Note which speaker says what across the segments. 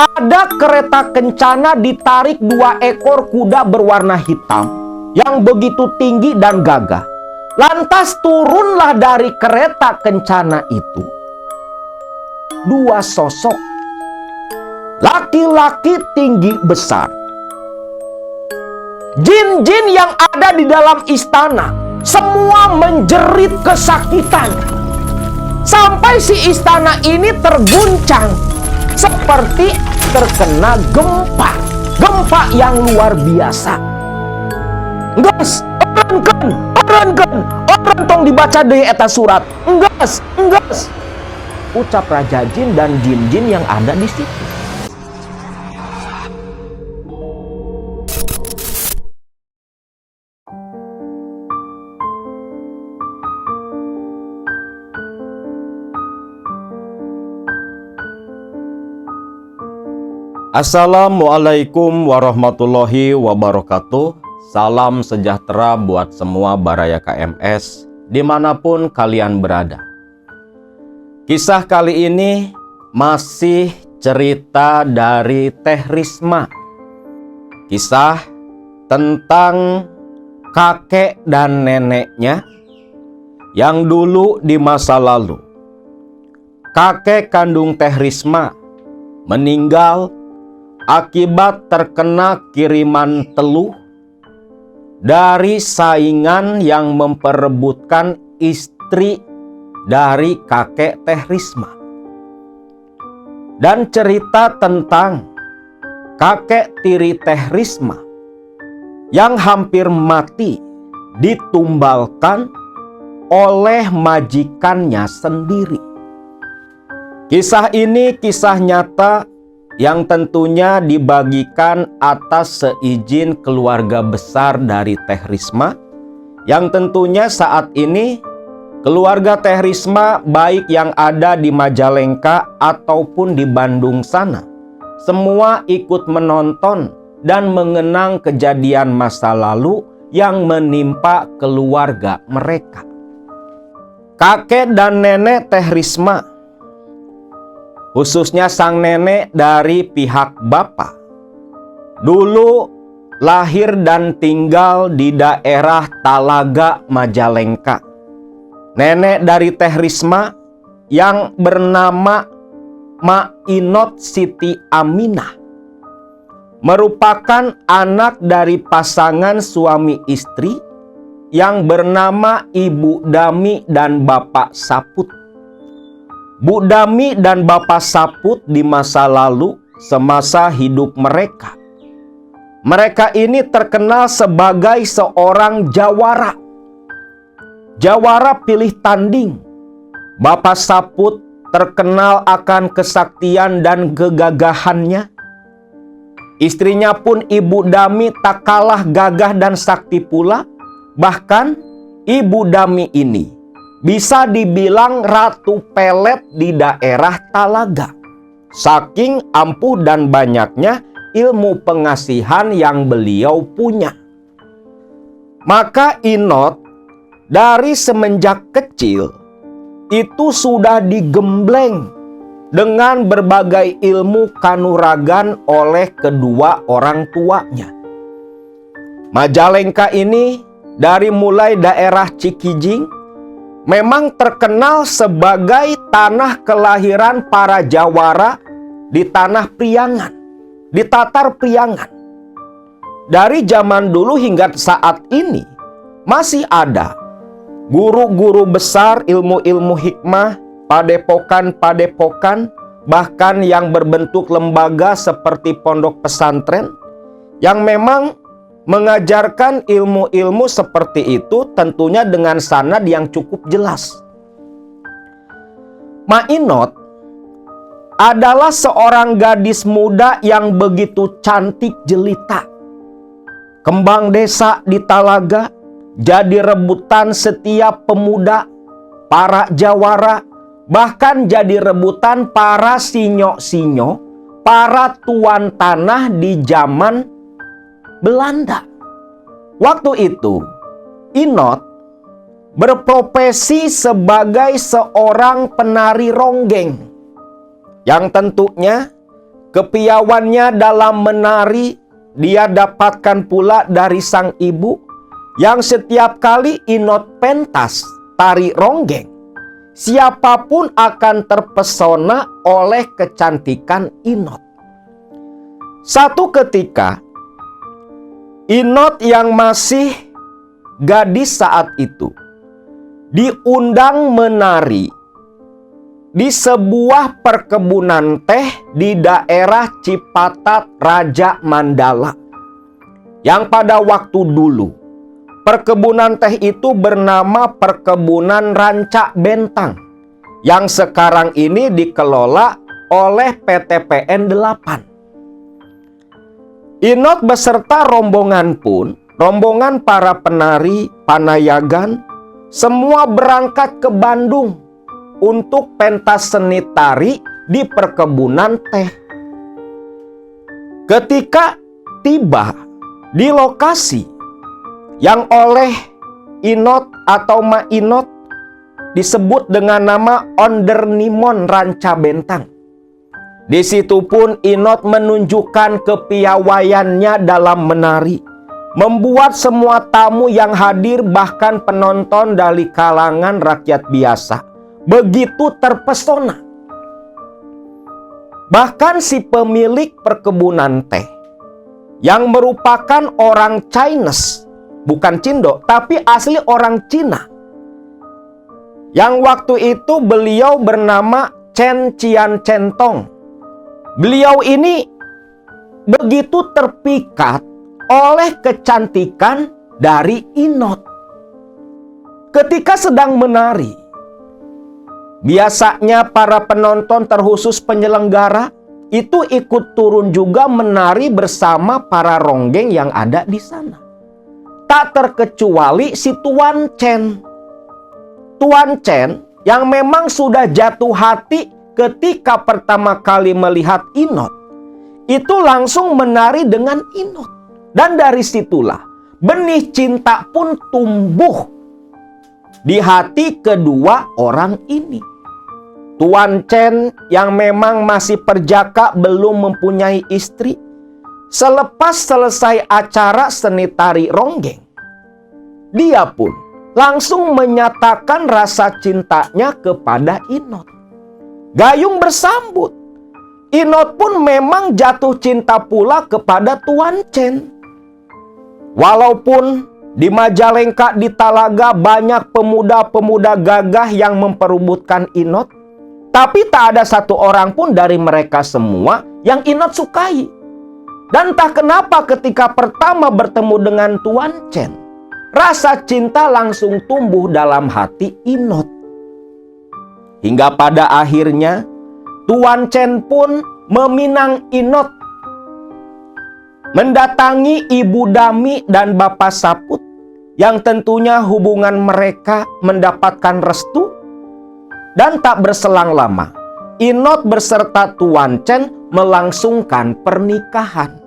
Speaker 1: ada kereta kencana ditarik 2 ekor kuda berwarna hitam yang begitu tinggi dan gagah. Lantas turunlah dari kereta kencana itu 2 sosok laki-laki tinggi besar. Jin-jin yang ada di dalam istana semua menjerit kesakitan. Sampai si istana ini terguncang seperti terkena gempa. Gempa yang luar biasa. Enggas, orang tong dibaca deui eta surat. Enggas, ucap Raja Jin dan jin-jin yang ada di situ. Assalamualaikum warahmatullahi wabarakatuh. Salam sejahtera buat semua Baraya KMS dimanapun kalian berada. Kisah kali ini masih cerita dari Teh Risma. Kisah tentang kakek dan neneknya yang dulu di masa lalu. Kakek kandung Teh Risma meninggal akibat terkena kiriman teluh dari saingan yang memperebutkan istri dari kakek Teh Risma. Dan cerita tentang kakek tiri Teh Risma yang hampir mati ditumbalkan oleh majikannya sendiri. Kisah ini kisah nyata yang tentunya dibagikan atas seizin keluarga besar dari Teh Risma, yang tentunya saat ini keluarga Teh Risma baik yang ada di Majalengka ataupun di Bandung sana, semua ikut menonton dan mengenang kejadian masa lalu yang menimpa keluarga mereka. Kakek dan nenek Teh Risma, khususnya sang nenek dari pihak bapak, dulu lahir dan tinggal di daerah Talaga, Majalengka. Nenek dari Teh Risma yang bernama Mak Inot Siti Aminah merupakan anak dari pasangan suami istri yang bernama Ibu Dami dan Bapak Saput. Bu Dami dan Bapak Saput di masa lalu semasa hidup mereka. Mereka ini terkenal sebagai seorang jawara. Jawara pilih tanding. Bapak Saput terkenal akan kesaktian dan kegagahannya. Istrinya pun Ibu Dami tak kalah gagah dan sakti pula. Bahkan Ibu Dami ini bisa dibilang ratu pelet di daerah Talaga. Saking ampuh dan banyaknya ilmu pengasihan yang beliau punya. Maka Inot dari semenjak kecil itu sudah digembleng dengan berbagai ilmu kanuragan oleh kedua orang tuanya. Majalengka ini dari mulai daerah Cikijing memang terkenal sebagai tanah kelahiran para jawara di tanah Priangan, di Tatar Priangan. Dari zaman dulu hingga saat ini masih ada guru-guru besar ilmu-ilmu hikmah, padepokan-padepokan, bahkan yang berbentuk lembaga seperti pondok pesantren yang memang mengajarkan ilmu-ilmu seperti itu, tentunya dengan sanad yang cukup jelas. Mak Inot adalah seorang gadis muda yang begitu cantik jelita. Kembang desa di Talaga, jadi rebutan setiap pemuda, para jawara, bahkan jadi rebutan para sinyo-sinyo, para tuan tanah di zaman Belanda. Waktu itu, Inot berprofesi sebagai seorang penari ronggeng yang tentunya Kepiawaiannya dalam menari dia dapatkan pula dari sang ibu, yang setiap kali Inot pentas tari ronggeng, siapapun akan terpesona oleh kecantikan Inot. Satu ketika, Inot yang masih gadis saat itu diundang menari di sebuah perkebunan teh di daerah Cipatat, Raja Mandala. Yang pada waktu dulu, perkebunan teh itu bernama Perkebunan Ranca Bentang, yang sekarang ini dikelola oleh PT PN 8. Inot beserta rombongan pun, rombongan para penari, panayagan, semua berangkat ke Bandung untuk pentas seni tari di perkebunan teh. Ketika tiba di lokasi yang oleh Inot atau Ma Inot disebut dengan nama Ondernimon Ranca Bentang, di situ pun Inot menunjukkan kepiawaiannya dalam menari, membuat semua tamu yang hadir, bahkan penonton dari kalangan rakyat biasa, begitu terpesona. Bahkan si pemilik perkebunan teh, yang merupakan orang Chinese, bukan Cindo, tapi asli orang Cina, yang waktu itu beliau bernama Chen Cian Centong. Beliau ini begitu terpikat oleh kecantikan dari Inot. Ketika sedang menari, biasanya para penonton, terkhusus penyelenggara, itu ikut turun juga menari bersama para ronggeng yang ada di sana. Tak terkecuali si Tuan Chen. Tuan Chen yang memang sudah jatuh hati ketika pertama kali melihat Inot, itu langsung menari dengan Inot. Dan dari situlah benih cinta pun tumbuh di hati kedua orang ini. Tuan Chen yang memang masih perjaka, belum mempunyai istri, selepas selesai acara seni tari ronggeng, dia pun langsung menyatakan rasa cintanya kepada Inot. Gayung bersambut. Inot pun memang jatuh cinta pula kepada Tuan Chen. Walaupun di Majalengka, di Talaga, banyak pemuda-pemuda gagah yang memperebutkan Inot, tapi tak ada satu orang pun dari mereka semua yang Inot sukai. Dan entah kenapa ketika pertama bertemu dengan Tuan Chen, rasa cinta langsung tumbuh dalam hati Inot. Hingga pada akhirnya Tuan Chen pun meminang Inot, mendatangi Ibu Dami dan Bapak Saput, yang tentunya hubungan mereka mendapatkan restu. Dan tak berselang lama, Inot beserta Tuan Chen melangsungkan pernikahan.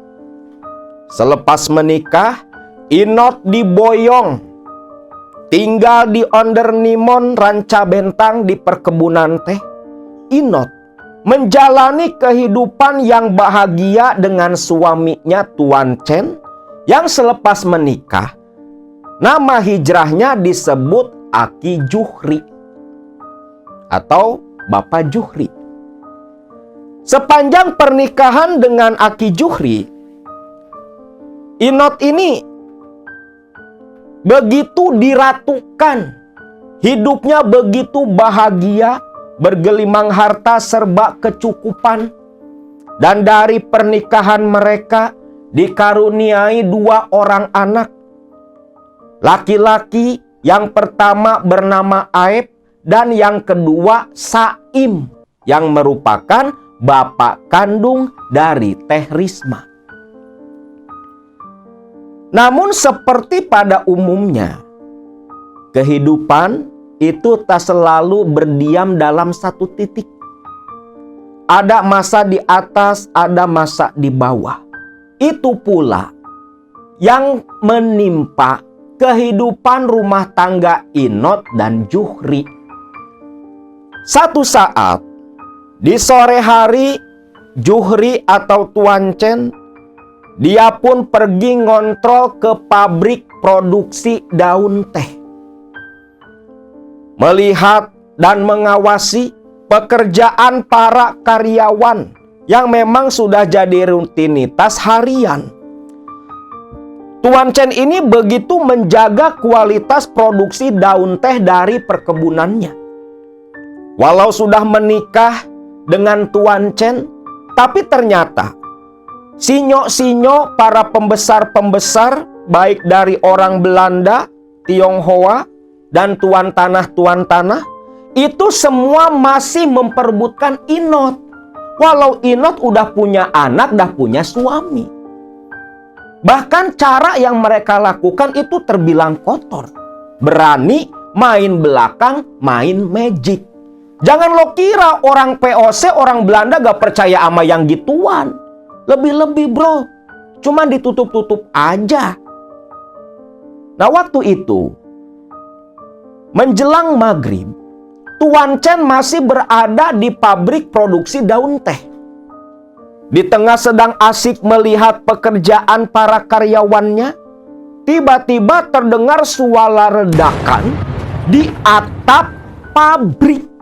Speaker 1: Selepas menikah, Inot diboyong tinggal di Ondernimon Ranca Bentang di perkebunan teh. Inot menjalani kehidupan yang bahagia dengan suaminya Tuan Chen, yang selepas menikah, nama hijrahnya disebut Aki Juhri atau Bapak Juhri. Sepanjang pernikahan dengan Aki Juhri, Inot ini begitu diratukan, hidupnya begitu bahagia, bergelimang harta serba kecukupan. Dan dari pernikahan mereka dikaruniai 2 orang anak. Laki-laki yang pertama bernama Aep, dan yang kedua Saim, yang merupakan bapak kandung dari Teh Risma. Namun seperti pada umumnya, kehidupan itu tak selalu berdiam dalam satu titik. Ada masa di atas, ada masa di bawah. Itu pula yang menimpa kehidupan rumah tangga Inot dan Juhri. Satu saat di sore hari, Juhri atau Tuan Chen, dia pun pergi ngontrol ke pabrik produksi daun teh. Melihat dan mengawasi pekerjaan para karyawan yang memang sudah jadi rutinitas harian. Tuan Chen ini begitu menjaga kualitas produksi daun teh dari perkebunannya. Walau sudah menikah dengan Tuan Chen, tapi ternyata sinyo-sinyo para pembesar-pembesar, baik dari orang Belanda, Tionghoa, dan tuan tanah, itu semua masih memperebutkan Inot. Walau Inot udah punya anak, udah punya suami. Bahkan cara yang mereka lakukan itu terbilang kotor. Berani main belakang, main magic. Jangan lo kira orang POC, orang Belanda gak percaya sama yang gituan. Lebih-lebih bro, cuma ditutup-tutup aja. Nah waktu itu, menjelang maghrib, Tuan Chen masih berada di pabrik produksi daun teh. Di tengah sedang asik melihat pekerjaan para karyawannya, tiba-tiba terdengar suara ledakan di atap pabrik.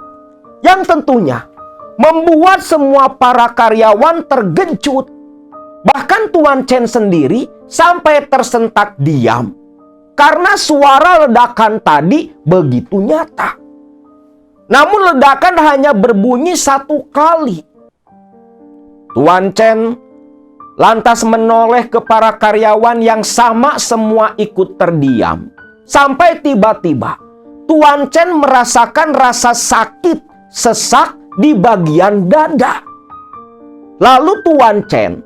Speaker 1: Yang tentunya membuat semua para karyawan terkejut. Bahkan Tuan Chen sendiri sampai tersentak diam. Karena suara ledakan tadi begitu nyata. Namun ledakan hanya berbunyi satu kali. Tuan Chen lantas menoleh ke para karyawan yang sama semua ikut terdiam. Sampai tiba-tiba Tuan Chen merasakan rasa sakit sesak di bagian dada. Lalu Tuan Chen,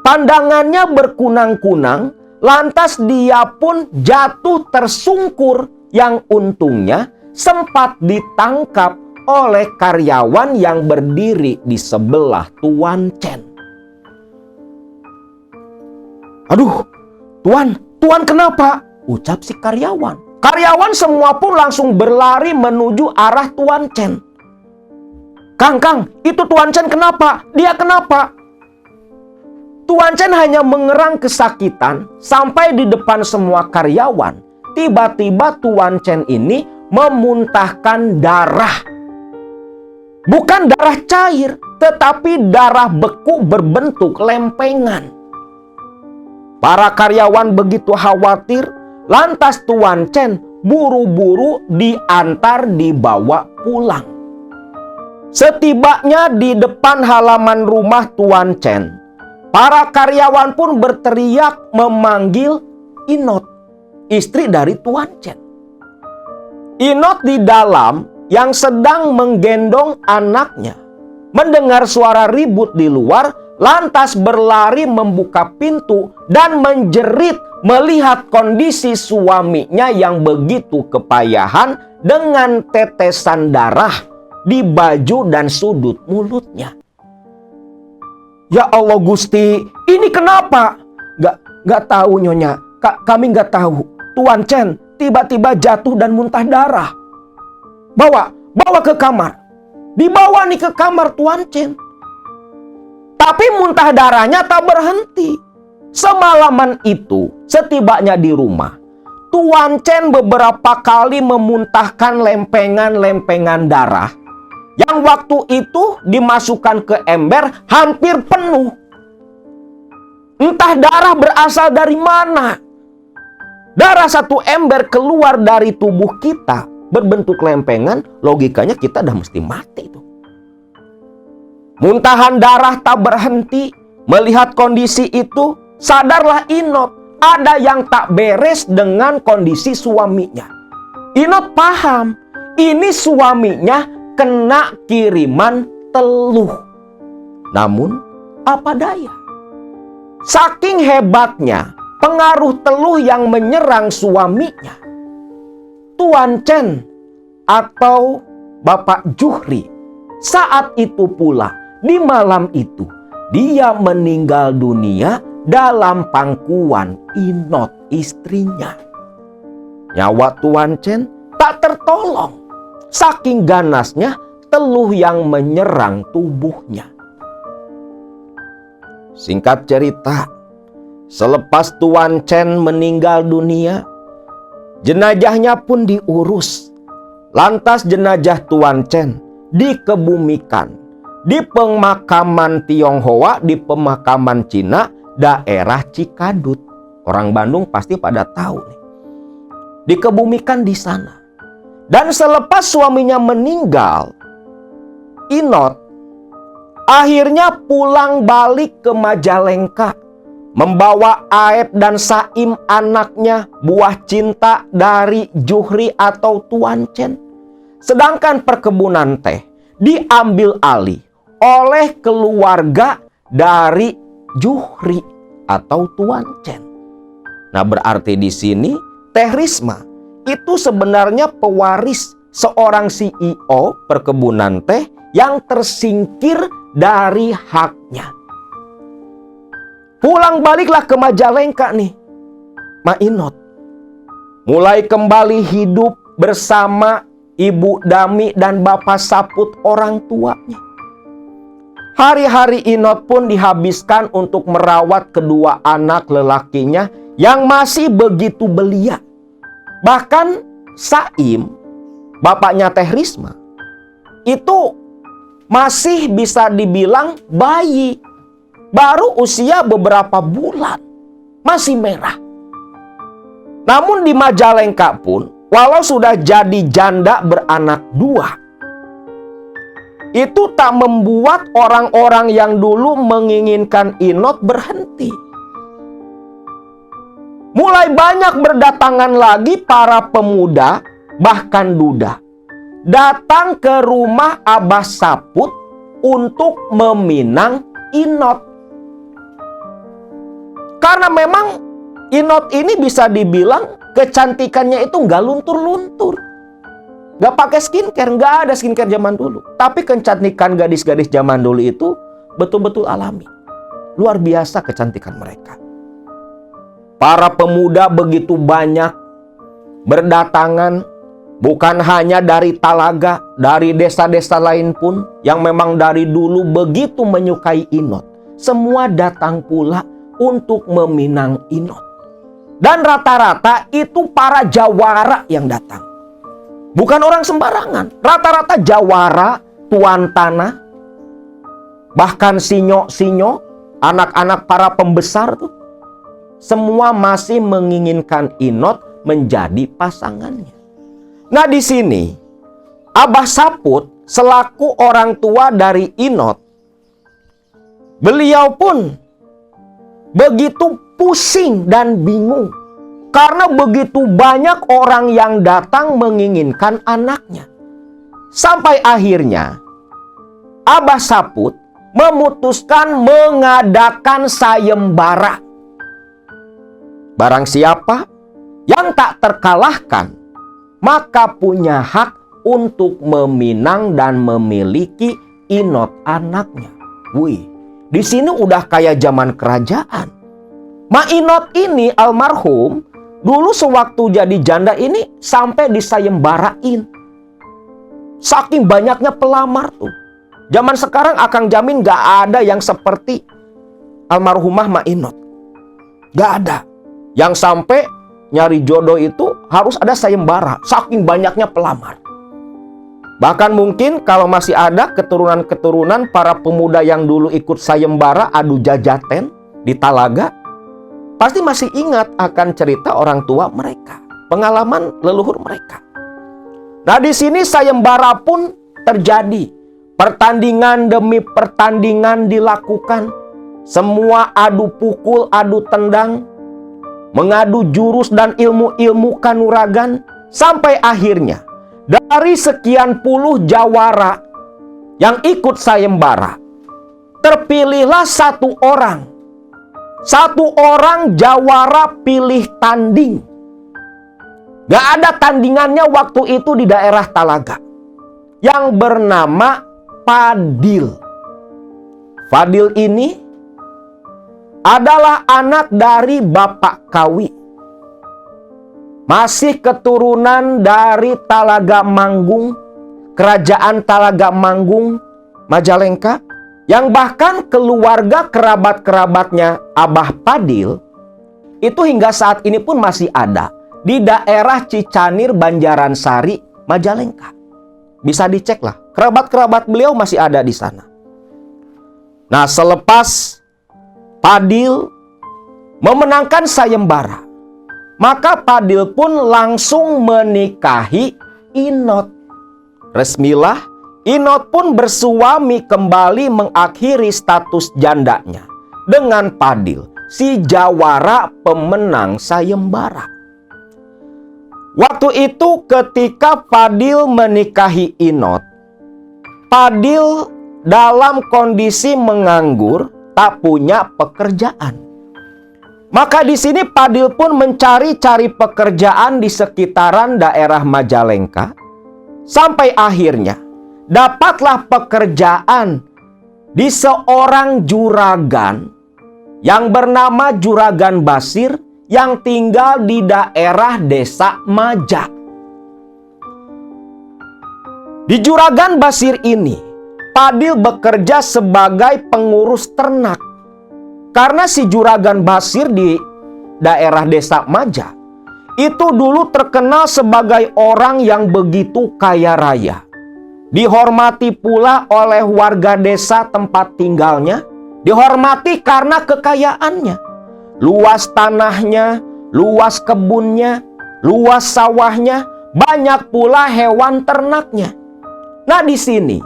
Speaker 1: pandangannya berkunang-kunang, lantas dia pun jatuh tersungkur yang untungnya sempat ditangkap oleh karyawan yang berdiri di sebelah Tuan Chen. "Aduh, Tuan kenapa?" ucap si karyawan. Karyawan semua pun langsung berlari menuju arah Tuan Chen. Kang, itu Tuan Chen kenapa? Dia kenapa?" Tuan Chen hanya mengerang kesakitan sampai di depan semua karyawan. Tiba-tiba Tuan Chen ini memuntahkan darah. Bukan darah cair, tetapi darah beku berbentuk lempengan. Para karyawan begitu khawatir, lantas Tuan Chen buru-buru dibawa pulang. Setibanya di depan halaman rumah Tuan Chen, para karyawan pun berteriak memanggil Inot, istri dari Tuan Chen. Inot di dalam yang sedang menggendong anaknya, mendengar suara ribut di luar, lantas berlari membuka pintu dan menjerit melihat kondisi suaminya yang begitu kepayahan dengan tetesan darah di baju dan sudut mulutnya. "Ya Allah Gusti, ini kenapa?" Gak tahu Nyonya, kami gak tahu. Tuan Chen tiba-tiba jatuh dan muntah darah. Bawa ke kamar. Dibawa nih ke kamar Tuan Chen. Tapi muntah darahnya tak berhenti. Semalaman itu, setibanya di rumah, Tuan Chen beberapa kali memuntahkan lempengan-lempengan darah yang waktu itu dimasukkan ke ember hampir penuh. Entah darah berasal dari mana. Darah satu ember keluar dari tubuh kita berbentuk lempengan, logikanya kita dah mesti mati tuh. Muntahan darah tak berhenti. Melihat kondisi itu, sadarlah Inot, ada yang tak beres dengan kondisi suaminya. Inot paham, ini suaminya kena kiriman teluh. Namun, apa daya? Saking hebatnya pengaruh teluh yang menyerang suaminya, Tuan Chen atau Bapak Juhri saat itu pula, di malam itu, dia meninggal dunia dalam pangkuan Inot istrinya. Nyawa Tuan Chen tak tertolong. Saking ganasnya teluh yang menyerang tubuhnya. Singkat cerita, selepas Tuan Chen meninggal dunia, jenazahnya pun diurus. Lantas jenazah Tuan Chen dikebumikan di pemakaman Tionghoa, di pemakaman Cina, daerah Cikadut. Orang Bandung pasti pada tahu nih. Dikebumikan di sana. Dan selepas suaminya meninggal, Inot akhirnya pulang balik ke Majalengka, membawa Aep dan Saim, anaknya, buah cinta dari Juhri atau Tuan Chen. Sedangkan perkebunan teh diambil alih oleh keluarga dari Juhri atau Tuan Chen. Nah, berarti di sini Teh Risma itu sebenarnya pewaris seorang CEO perkebunan teh yang tersingkir dari haknya. Pulang baliklah ke Majalengka nih, Ma Inot. Mulai kembali hidup bersama Ibu Dami dan Bapak Saput, orang tuanya. Hari-hari Inot pun dihabiskan untuk merawat kedua anak lelakinya yang masih begitu belia. Bahkan Saim, bapaknya Teh Risma, itu masih bisa dibilang bayi. Baru usia beberapa bulan, masih merah. Namun di Majalengka pun, walau sudah jadi janda beranak dua, itu tak membuat orang-orang yang dulu menginginkan Inot berhenti. Mulai banyak berdatangan lagi para pemuda, bahkan duda, datang ke rumah Abah Saput untuk meminang Inot. Karena memang Inot ini bisa dibilang kecantikannya itu nggak luntur-luntur. Nggak pakai skincare, nggak ada skincare zaman dulu. Tapi kecantikan gadis-gadis zaman dulu itu betul-betul alami. Luar biasa kecantikan mereka. Para pemuda begitu banyak berdatangan, bukan hanya dari Talaga, dari desa-desa lain pun yang memang dari dulu begitu menyukai Inot. Semua datang pula untuk meminang Inot. Dan rata-rata itu para jawara yang datang. Bukan orang sembarangan. Rata-rata jawara, tuan tanah, bahkan sinyo-sinyo, anak-anak para pembesar tuh, semua masih menginginkan Inot menjadi pasangannya. Nah, di sini Abah Saput selaku orang tua dari Inot, beliau pun begitu pusing dan bingung karena begitu banyak orang yang datang menginginkan anaknya. Sampai akhirnya Abah Saput memutuskan mengadakan sayembara. Barang siapa yang tak terkalahkan, maka punya hak untuk meminang dan memiliki Inot anaknya. Wih, di sini udah kayak zaman kerajaan. Ma Inot ini almarhum dulu sewaktu jadi janda ini sampai disayembarain. Saking banyaknya pelamar tuh. Zaman sekarang Akang jamin gak ada yang seperti almarhumah Ma Inot. Gak ada. Yang sampai nyari jodoh itu harus ada sayembara. Saking banyaknya pelamar. Bahkan mungkin kalau masih ada keturunan-keturunan para pemuda yang dulu ikut sayembara adu jajaten di Talaga, pasti masih ingat akan cerita orang tua mereka, pengalaman leluhur mereka. Nah, di sini sayembara pun terjadi. Pertandingan demi pertandingan dilakukan. Semua adu pukul, adu tendang, mengadu jurus dan ilmu-ilmu kanuragan, sampai akhirnya dari sekian puluh jawara yang ikut sayembara, terpilihlah satu orang. Satu orang jawara pilih tanding. Gak ada tandingannya waktu itu di daerah Talaga, yang bernama Fadil. Fadil ini adalah anak dari Bapak Kawi. Masih keturunan dari Talaga Manggung, kerajaan Talaga Manggung, Majalengka. Yang bahkan keluarga kerabat-kerabatnya Abah Padil itu hingga saat ini pun masih ada di daerah Cicanir, Banjaransari, Majalengka. Bisa dicek lah, kerabat-kerabat beliau masih ada di sana. Nah, selepas Padil memenangkan sayembara, maka Padil pun langsung menikahi Inot. Resmilah, Inot pun bersuami kembali mengakhiri status jandanya dengan Padil, si jawara pemenang sayembara. Waktu itu ketika Padil menikahi Inot, Padil dalam kondisi menganggur, tak punya pekerjaan. Maka di sini Padil pun mencari-cari pekerjaan di sekitaran daerah Majalengka, sampai akhirnya dapatlah pekerjaan di seorang juragan yang bernama Juragan Basir yang tinggal di daerah Desa Maja. Di Juragan Basir ini, Padil bekerja sebagai pengurus ternak. Karena si Juragan Basir di daerah Desa Maja itu dulu terkenal sebagai orang yang begitu kaya raya. Dihormati pula oleh warga desa tempat tinggalnya. Dihormati karena kekayaannya. Luas tanahnya, luas kebunnya, luas sawahnya, banyak pula hewan ternaknya. Nah, di sini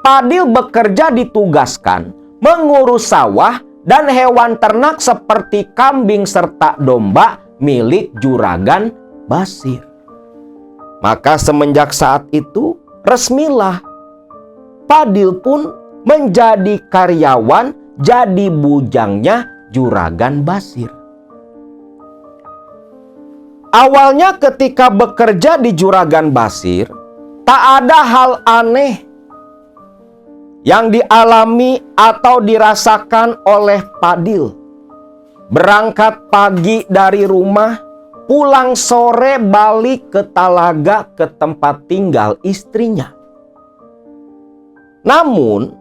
Speaker 1: Padil bekerja ditugaskan mengurus sawah dan hewan ternak seperti kambing serta domba milik Juragan Basir. Maka semenjak saat itu resmilah Padil pun menjadi karyawan, jadi bujangnya Juragan Basir. Awalnya ketika bekerja di Juragan Basir, tak ada hal aneh yang dialami atau dirasakan oleh Padil. Berangkat pagi dari rumah, pulang sore balik ke Talaga ke tempat tinggal istrinya. Namun,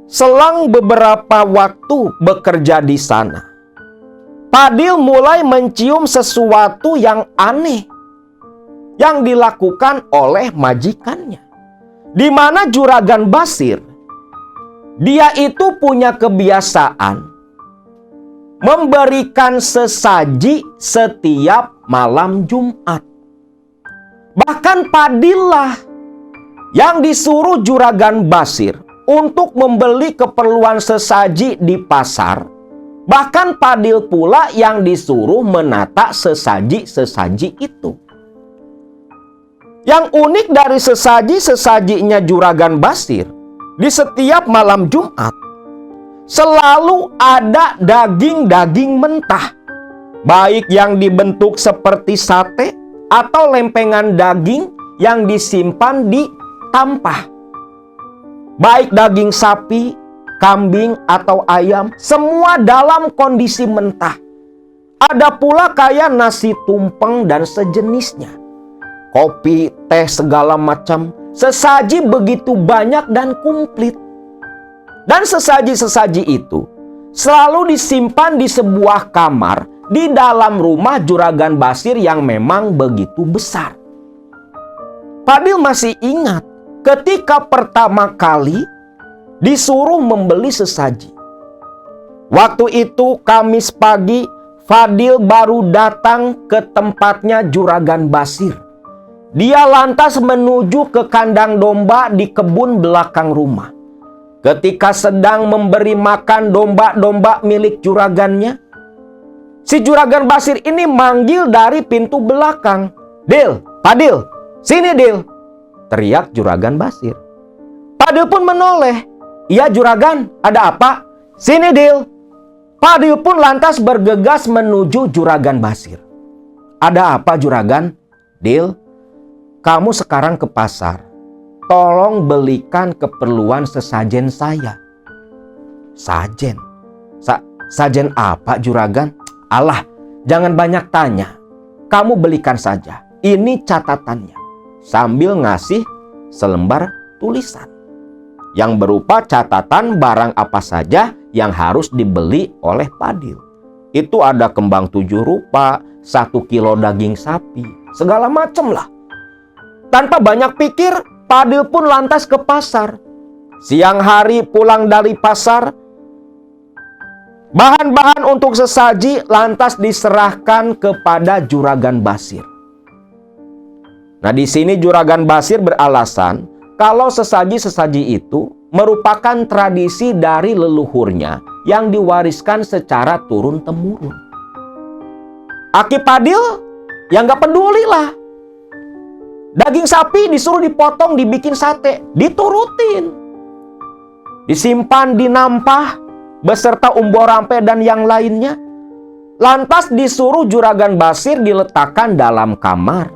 Speaker 1: selang beberapa waktu bekerja di sana, Padil mulai mencium sesuatu yang aneh yang dilakukan oleh majikannya. Di mana Juragan Basir, dia itu punya kebiasaan memberikan sesaji setiap malam Jumat. Bahkan Padil lah yang disuruh Juragan Basir untuk membeli keperluan sesaji di pasar. Bahkan Padil pula yang disuruh menata sesaji-sesaji itu. Yang unik dari sesaji-sesajinya Juragan Basir, di setiap malam Jumat selalu ada daging-daging mentah, baik yang dibentuk seperti sate atau lempengan daging yang disimpan di tampah. Baik daging sapi, kambing atau ayam, semua dalam kondisi mentah. Ada pula kayak nasi tumpeng dan sejenisnya, kopi, teh, segala macam. Sesaji begitu banyak dan komplit. Dan sesaji-sesaji itu selalu disimpan di sebuah kamar di dalam rumah Juragan Basir yang memang begitu besar. Padil masih ingat ketika pertama kali disuruh membeli sesaji. Waktu itu Kamis pagi, Padil baru datang ke tempatnya Juragan Basir. Dia lantas menuju ke kandang domba di kebun belakang rumah. Ketika sedang memberi makan domba-domba milik juragannya, si Juragan Basir ini manggil dari pintu belakang. "Dil, Padil, sini Dil!" teriak Juragan Basir. Padil pun menoleh. "Iya Juragan, ada apa?" "Sini Dil." Padil pun lantas bergegas menuju Juragan Basir. "Ada apa Juragan?" "Dil, kamu sekarang ke pasar. Tolong belikan keperluan sesajen saya." "Sajen? Sajen apa Juragan?" "Alah, jangan banyak tanya. Kamu belikan saja. Ini catatannya." Sambil ngasih selembar tulisan. yang berupa catatan barang apa saja yang harus dibeli oleh Padil. Itu ada kembang 7 rupa, 1 kilo daging sapi, segala macam lah. Tanpa banyak pikir, Padil pun lantas ke pasar. Siang hari pulang dari pasar, bahan-bahan untuk sesaji lantas diserahkan kepada Juragan Basir. Nah, di sini Juragan Basir beralasan kalau sesaji-sesaji itu merupakan tradisi dari leluhurnya yang diwariskan secara turun-temurun. Aki Padil ya nggak peduli lah. Daging sapi disuruh dipotong, dibikin sate, diturutin. Disimpan di nampah beserta umbo rampe dan yang lainnya. Lantas disuruh Juragan Basir diletakkan dalam kamar.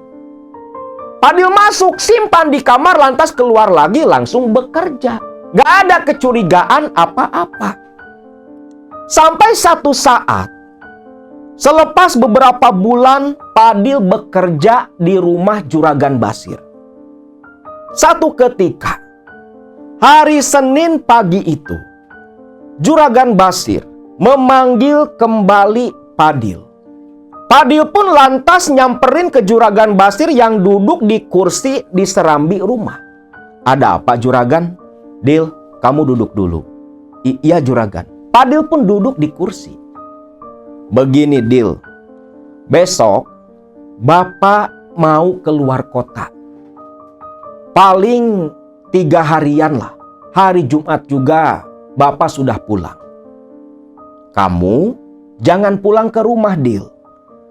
Speaker 1: Padil masuk, simpan di kamar, lantas keluar lagi langsung bekerja. Gak ada kecurigaan apa-apa. Sampai satu saat, selepas beberapa bulan Padil bekerja di rumah Juragan Basir. Satu ketika, hari Senin pagi itu, Juragan Basir memanggil kembali Padil. Padil pun lantas nyamperin ke Juragan Basir yang duduk di kursi di serambi rumah. Ada apa Juragan? Dil, kamu duduk dulu. Iya Juragan. Padil pun duduk di kursi. Begini Dil, besok Bapak mau keluar kota. Paling 3 harian lah. Hari Jumat juga Bapak sudah pulang. Kamu jangan pulang ke rumah Dil.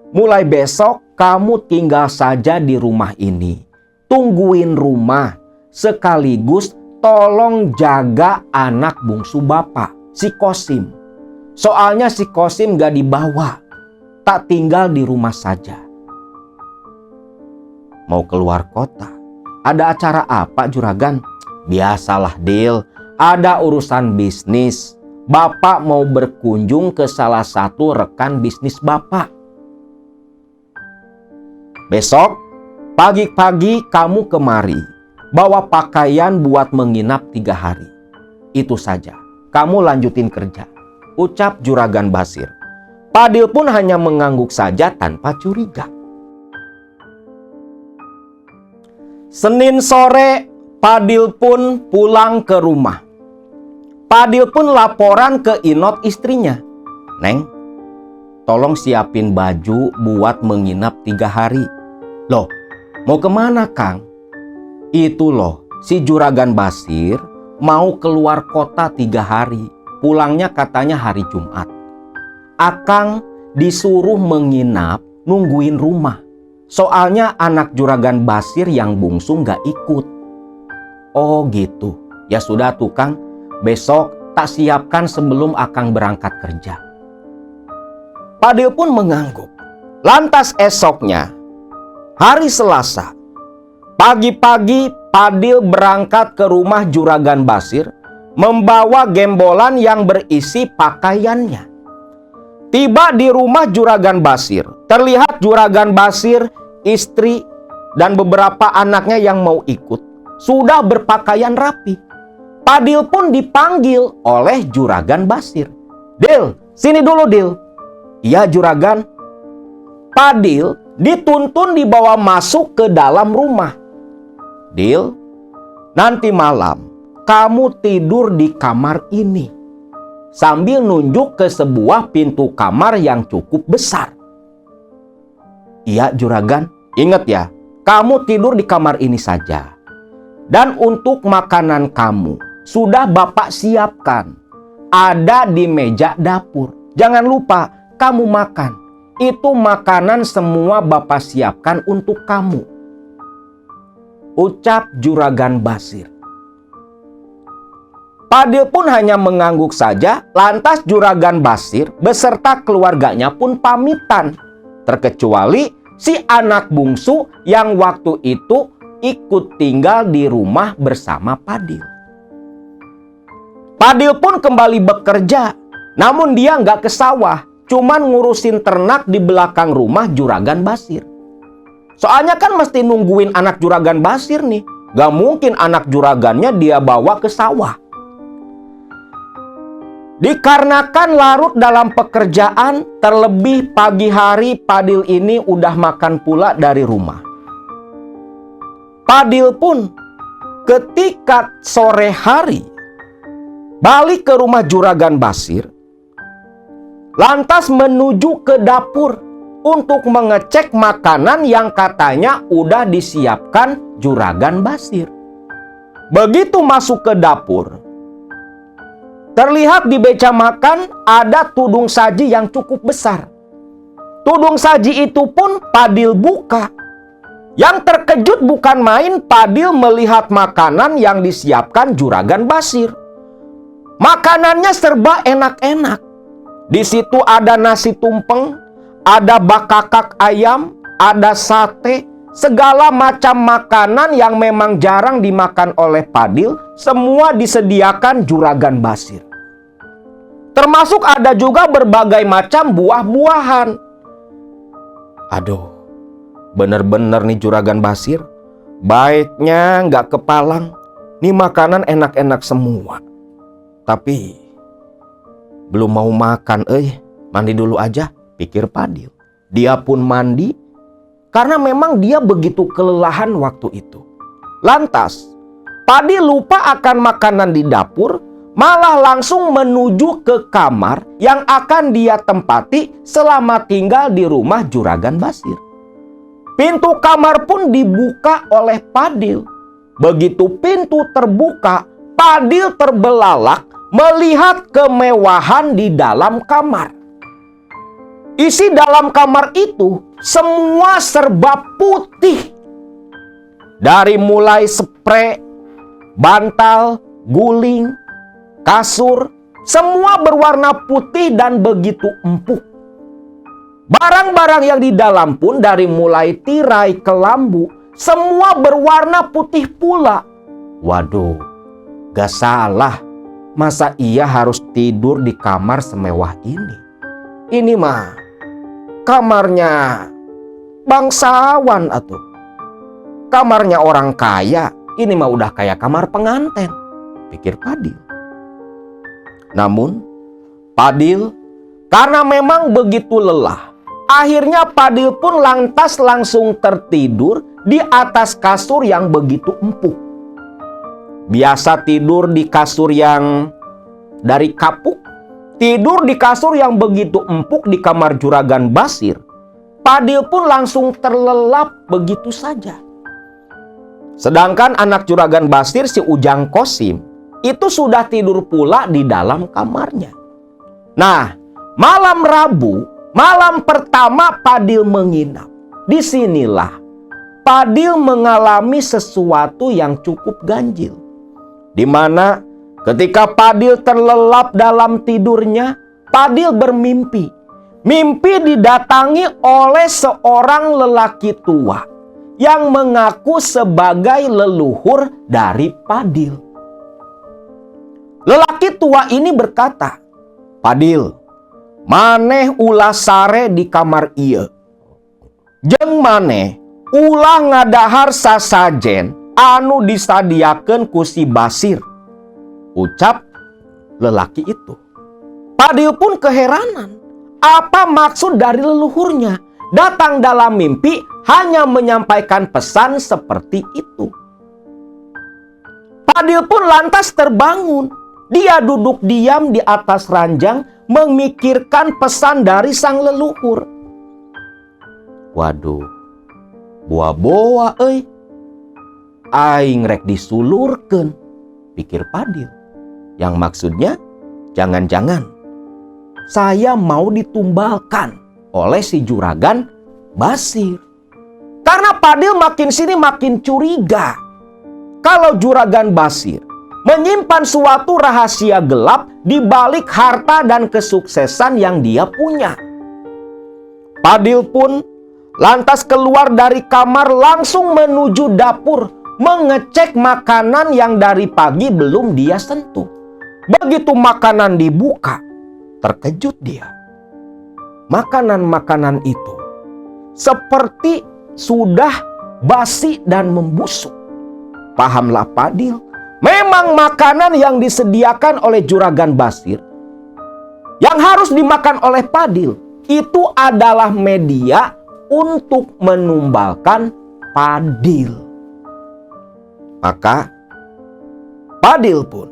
Speaker 1: Mulai besok kamu tinggal saja di rumah ini. Tungguin rumah. Sekaligus tolong jaga anak bungsu Bapak, si Kosim. Soalnya si Kosim gak dibawa. Tak tinggal di rumah saja. Mau keluar kota. Ada acara apa Juragan? Biasalah Dil. Ada urusan bisnis. Bapak mau berkunjung ke salah satu rekan bisnis Bapak. Besok, pagi-pagi kamu kemari. Bawa pakaian buat menginap 3 hari. Itu saja. Kamu lanjutin kerja. Ucap Juragan Basir. Padil pun hanya mengangguk saja tanpa curiga. Senin sore, Padil pun pulang ke rumah. Padil pun laporan ke Inot istrinya. Neng, tolong siapin baju buat menginap 3 hari. Loh, mau kemana Kang? Itu loh, si Juragan Basir mau keluar kota 3 hari. Pulangnya katanya hari Jumat. Akang disuruh menginap nungguin rumah. Soalnya anak Juragan Basir yang bungsu nggak ikut. Oh gitu. Ya sudah tuh Kang, besok tak siapkan sebelum Akang berangkat kerja. Padil pun mengangguk. Lantas esoknya, hari Selasa, pagi-pagi Padil berangkat ke rumah Juragan Basir membawa gembolan yang berisi pakaiannya. Tiba di rumah Juragan Basir, terlihat Juragan Basir, istri, dan beberapa anaknya yang mau ikut sudah berpakaian rapi. Padil pun dipanggil oleh Juragan Basir. Dil, sini dulu Dil. Iya Juragan. Padil dituntun dibawa masuk ke dalam rumah. Dil, nanti malam kamu tidur di kamar ini. Sambil nunjuk ke sebuah pintu kamar yang cukup besar. Iya Juragan, ingat ya, kamu tidur di kamar ini saja. Dan untuk makanan kamu, sudah Bapak siapkan. Ada di meja dapur. Jangan lupa, kamu makan. Itu makanan semua Bapak siapkan untuk kamu. Ucap Juragan Basir. Padil pun hanya mengangguk saja, lantas Juragan Basir beserta keluarganya pun pamitan. Terkecuali si anak bungsu yang waktu itu ikut tinggal di rumah bersama Padil. Padil pun kembali bekerja, namun dia nggak ke sawah, cuman ngurusin ternak di belakang rumah Juragan Basir. Soalnya kan mesti nungguin anak Juragan Basir nih, Gak mungkin anak juragannya dia bawa ke sawah. Dikarenakan larut dalam pekerjaan, terlebih pagi hari Padil ini udah makan pula dari rumah. Padil pun ketika sore hari balik ke rumah Juragan Basir, lantas menuju ke dapur untuk mengecek makanan yang katanya udah disiapkan Juragan Basir. Begitu masuk ke dapur, terlihat di meja makan ada tudung saji yang cukup besar. Tudung saji itu pun Padil buka. Yang terkejut bukan main Padil melihat makanan yang disiapkan Juragan Basir. Makanannya serba enak-enak. Di situ ada nasi tumpeng, ada bakakak ayam, ada sate, segala macam makanan yang memang jarang dimakan oleh Padil, semua disediakan Juragan Basir. Termasuk ada juga berbagai macam buah-buahan. Aduh, bener-bener nih Juragan Basir, baiknya nggak kepalang. Nih makanan enak-enak semua. Tapi belum mau makan, mandi dulu aja, pikir Padil. Dia pun mandi, karena memang dia begitu kelelahan waktu itu. Lantas, Padil lupa akan makanan di dapur, malah langsung menuju ke kamar yang akan dia tempati selama tinggal di rumah Juragan Basir. Pintu kamar pun dibuka oleh Padil. Begitu pintu terbuka, Padil terbelalak melihat kemewahan di dalam kamar. Isi dalam kamar itu semua serba putih. Dari mulai sprei, bantal, guling, kasur, semua berwarna putih dan begitu empuk. Barang-barang yang di dalam pun dari mulai tirai ke lambu, semua berwarna putih pula. Waduh, gak salah. Masa ia harus tidur di kamar semewah ini? Ini mah kamarnya bangsawan atuh. Kamarnya orang kaya. Ini mah udah kayak kamar pengantin, pikir Padil. Namun Padil karena memang begitu lelah, akhirnya Padil pun lantas langsung tertidur di atas kasur yang begitu empuk. Biasa tidur di kasur yang dari kapuk, tidur di kasur yang begitu empuk di kamar Juragan Basir, Padil pun langsung terlelap begitu saja. Sedangkan anak Juragan Basir, si Ujang Kosim, itu sudah tidur pula di dalam kamarnya. Nah, malam Rabu, malam pertama Padil menginap. Disinilah Padil mengalami sesuatu yang cukup ganjil. Di mana ketika Padil terlelap dalam tidurnya, Padil bermimpi. Mimpi didatangi oleh seorang lelaki tua yang mengaku sebagai leluhur dari Padil. Lelaki tua ini berkata, "Padil, maneh ulah sare di kamar ieu. Jeung maneh ulah ngadahar sasajen anu disadiakeun ku si Basir," ucap lelaki itu. Padil pun keheranan. Apa maksud dari leluhurnya datang dalam mimpi hanya menyampaikan pesan seperti itu? Padil pun lantas terbangun. Dia duduk diam di atas ranjang memikirkan pesan dari sang leluhur. Waduh, boa-boa aing rek disulurkeun, pikir Padil. Yang maksudnya, jangan-jangan saya mau ditumbalkan oleh si Juragan Basir. Karena Padil makin sini makin curiga kalau Juragan Basir menyimpan suatu rahasia gelap di balik harta dan kesuksesan yang dia punya. Padil pun lantas keluar dari kamar langsung menuju dapur mengecek makanan yang dari pagi belum dia sentuh. Begitu makanan dibuka, terkejut dia. Makanan-makanan itu seperti sudah basi dan membusuk. pahamlah Padil. Memang makanan yang disediakan oleh Juragan Basir, yang harus dimakan oleh Padil, itu adalah media untuk menumbalkan Padil. Maka Padil pun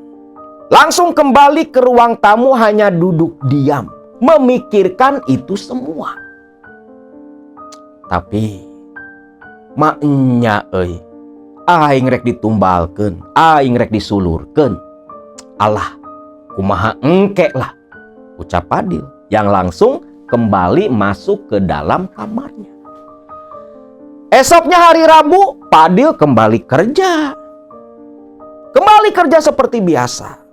Speaker 1: langsung kembali ke ruang tamu, hanya duduk diam, memikirkan itu semua. Tapi maknya aing rek ditumbalkeun, aing rek disulurkeun. Alah, kumaha engke lah, ucap Padil yang langsung kembali masuk ke dalam kamarnya. Esoknya hari Rabu, Padil kembali kerja. Kembali kerja seperti biasa.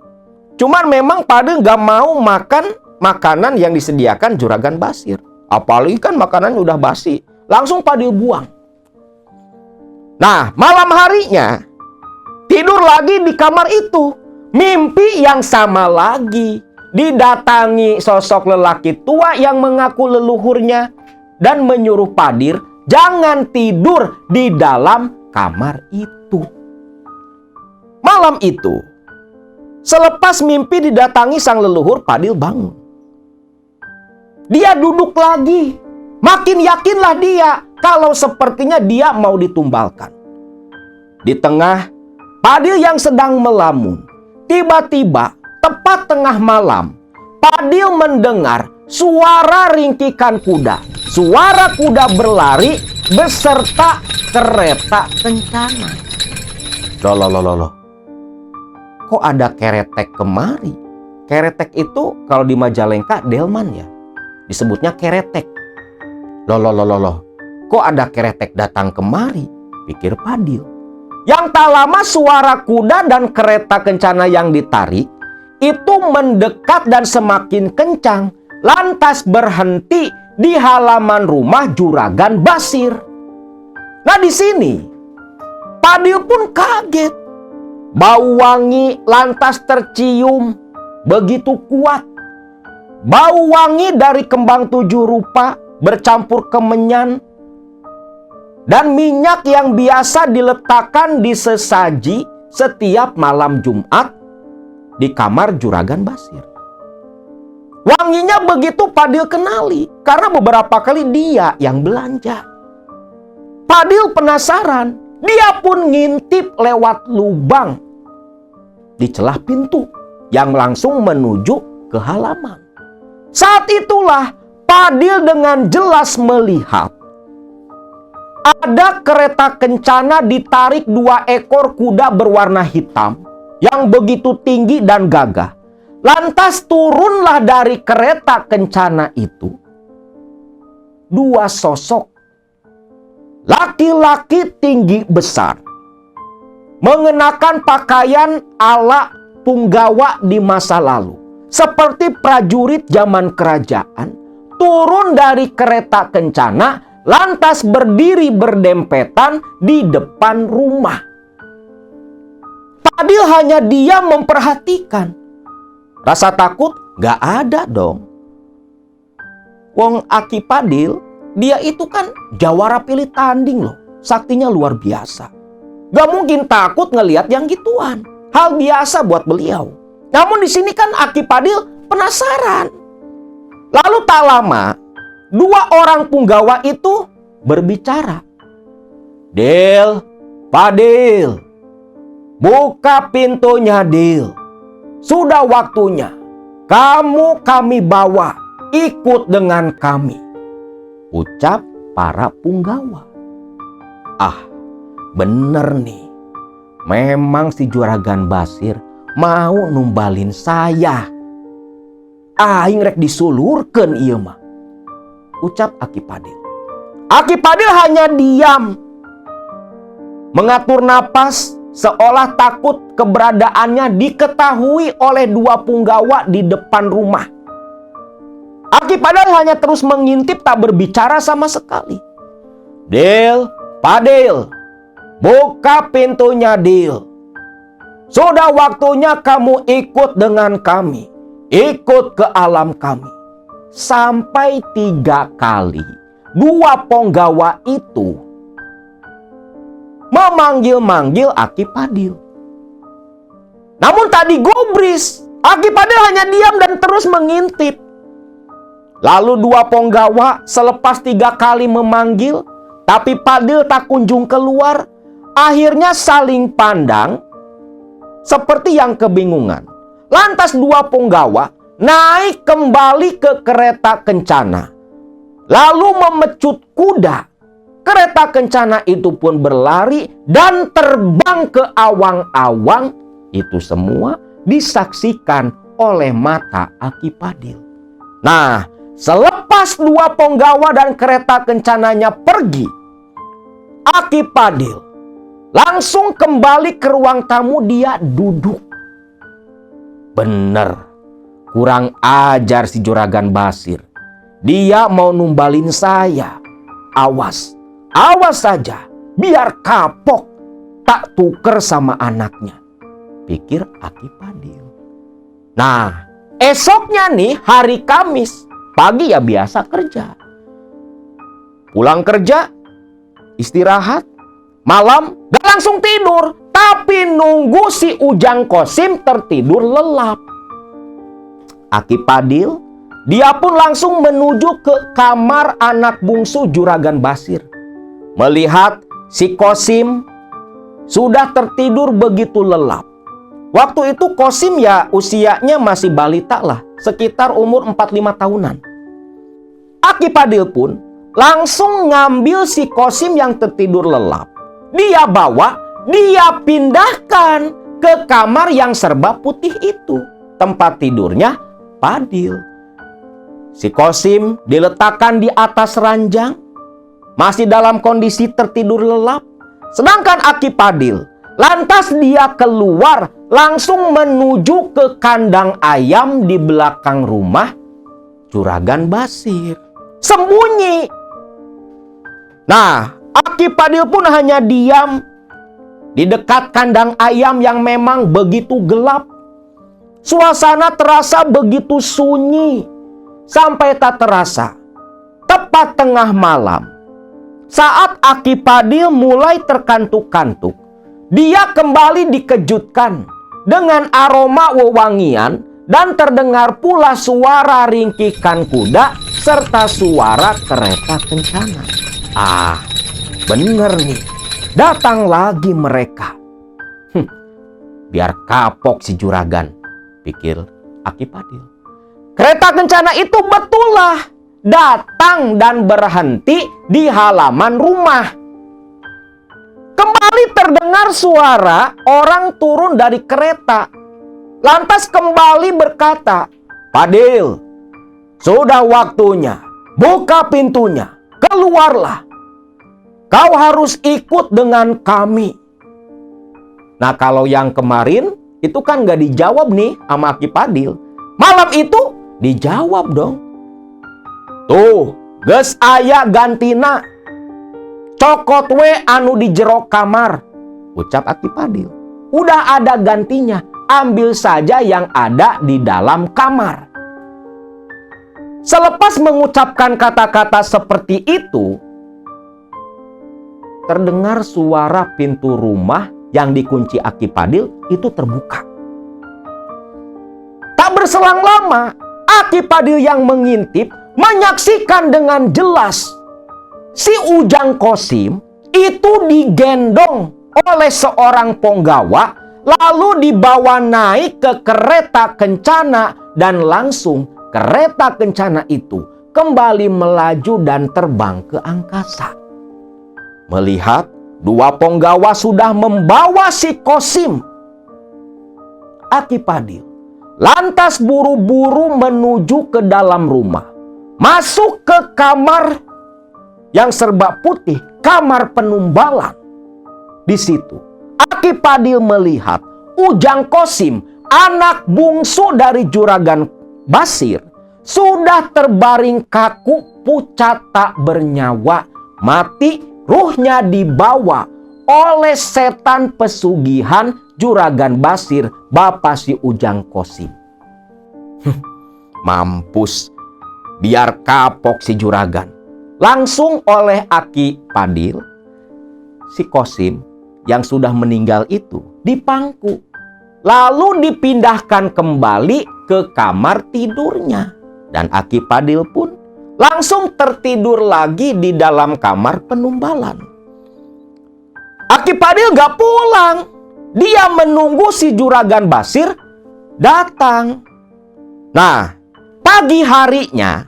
Speaker 1: Cuman memang Padil gak mau makan makanan yang disediakan Juragan Basir. Apalagi kan makanannya udah basi. Langsung Padil buang. Nah, malam harinya tidur lagi di kamar itu. Mimpi yang sama lagi. Didatangi sosok lelaki tua yang mengaku leluhurnya dan menyuruh Padil jangan tidur di dalam kamar itu. Malam itu, selepas mimpi didatangi sang leluhur, Padil bangun. Dia duduk lagi. Makin yakinlah dia kalau sepertinya dia mau ditumbalkan. Di tengah Padil yang sedang melamun, tiba-tiba tepat tengah malam, Padil mendengar suara ringkikan kuda. Suara kuda berlari beserta kereta kencana. Loh. Kok ada keretek kemari? Keretek itu kalau di Majalengka delman ya. Disebutnya keretek. Loh. Kok ada keretek datang kemari? Pikir Padil. Yang tak lama suara kuda dan kereta kencana yang ditarik itu mendekat dan semakin kencang. Lantas berhenti di halaman rumah Juragan Basir. Nah, di sini Padil pun kaget. Bau wangi lantas tercium begitu kuat. Bau wangi dari kembang 7 rupa bercampur kemenyan dan minyak yang biasa diletakkan di sesaji setiap malam Jumat di kamar Juragan Basir. Wanginya begitu Padil kenali karena beberapa kali dia yang belanja. Padil penasaran, dia pun ngintip lewat lubang di celah pintu yang langsung menuju ke halaman. Saat itulah Padil dengan jelas melihat ada kereta kencana ditarik 2 ekor kuda berwarna hitam yang begitu tinggi dan gagah. Lantas turunlah dari kereta kencana itu 2 sosok laki-laki tinggi besar, mengenakan pakaian ala punggawa di masa lalu, seperti prajurit zaman kerajaan, turun dari kereta kencana, lantas berdiri berdempetan di depan rumah. Padil hanya diam memperhatikan. Rasa takut gak ada dong. Wong Aki Padil, dia itu kan jawara pilih tanding loh. Saktinya luar biasa. Gak mungkin takut ngelihat yang gituan. Hal biasa buat beliau. Namun di sini kan Aki Padil penasaran. Lalu tak lama, 2 orang punggawa itu berbicara. Dil, Padil, buka pintunya Dil. Sudah waktunya kamu kami bawa ikut dengan kami, ucap para punggawa. Ah, bener nih. Memang si Juragan Basir mau numbalin saya. Aing rek disulurkeun ieu mah, ucap Aki Padil. Aki Padil hanya diam, mengatur napas seolah takut keberadaannya diketahui oleh 2 punggawa di depan rumah. Aki Padil hanya terus mengintip, tak berbicara sama sekali. Dil, Padil, buka pintunya Dil. Sudah waktunya kamu ikut dengan kami, ikut ke alam kami. Sampai 3 kali 2 punggawa itu memanggil-manggil Aki Padil. Namun tadi gubris, Aki Padil hanya diam dan terus mengintip. Lalu dua penggawa selepas 3 kali memanggil, tapi Padil tak kunjung keluar, akhirnya saling pandang seperti yang kebingungan. Lantas dua penggawa naik kembali ke kereta kencana, lalu memecut kuda. Kereta kencana itu pun berlari dan terbang ke awang-awang. Itu semua disaksikan oleh mata Aki Padil. Nah, selepas dua penggawa dan kereta kencananya pergi, Aki Padil langsung kembali ke ruang tamu. Dia duduk. Bener, kurang ajar si Juragan Basir. Dia mau numbalin saya. Awas saja, biar kapok tak tuker sama anaknya, pikir Aki Padil. Nah, esoknya nih hari Kamis, pagi ya biasa kerja. Pulang kerja, istirahat, malam gak langsung tidur, tapi nunggu si Ujang Kosim tertidur lelap. Aki Padil, dia pun langsung menuju ke kamar anak bungsu Juragan Basir. Melihat si Kosim sudah tertidur begitu lelap. Waktu itu Kosim ya usianya masih balita lah, sekitar umur 4-5 tahunan. Aki Padil pun langsung ngambil si Kosim yang tertidur lelap. Dia bawa, dia pindahkan ke kamar yang serba putih itu, tempat tidurnya Padil. Si Kosim diletakkan di atas ranjang, masih dalam kondisi tertidur lelap. Sedangkan Aki Padil, lantas dia keluar langsung menuju ke kandang ayam di belakang rumah Juragan Basir. Sembunyi. Nah, Aki Padil pun hanya diam di dekat kandang ayam yang memang begitu gelap. Suasana terasa begitu sunyi. Sampai tak terasa, tepat tengah malam, saat Aki Padil mulai terkantuk-kantuk, dia kembali dikejutkan dengan aroma wewangian dan terdengar pula suara ringkikan kuda serta suara kereta kencana. Ah, bener nih, datang lagi mereka. Biar kapok si Juragan, pikir Aki Padil. Kereta kencana itu betullah datang dan berhenti di halaman rumah. Kembali terdengar suara orang turun dari kereta. Lantas kembali berkata, "Padil, sudah waktunya. Buka pintunya. Keluarlah. Kau harus ikut dengan kami." Nah, kalau yang kemarin itu kan gak dijawab nih sama Aki Padil. Malam itu dijawab dong. "Tuh, geus aya gantina. Cokot we anu di jero kamar," ucap Aki Padil. "Udah ada gantinya, ambil saja yang ada di dalam kamar." Selepas mengucapkan kata-kata seperti itu, terdengar suara pintu rumah yang dikunci Aki Padil itu terbuka. Tak berselang lama, Aki Padil yang mengintip menyaksikan dengan jelas si Ujang Kosim itu digendong oleh seorang penggawa, lalu dibawa naik ke kereta kencana dan langsung kereta kencana itu kembali melaju dan terbang ke angkasa. Melihat dua penggawa sudah membawa si Kosim, Aki Padil lantas buru-buru menuju ke dalam rumah, masuk ke kamar yang serba putih, kamar penumbalan. Di situ Aki Padil melihat Ujang Kosim, anak bungsu dari Juragan Basir, sudah terbaring kaku, pucat tak bernyawa, mati, ruhnya dibawa oleh setan pesugihan Juragan Basir, bapak si Ujang Kosim. Mampus, biar kapok si Juragan. Langsung oleh Aki Padil, si Kosim yang sudah meninggal itu dipangku. Lalu dipindahkan kembali ke kamar tidurnya. Dan Aki Padil pun langsung tertidur lagi di dalam kamar penumbalan. Aki Padil gak pulang. Dia menunggu si Juragan Basir datang. Nah, pagi harinya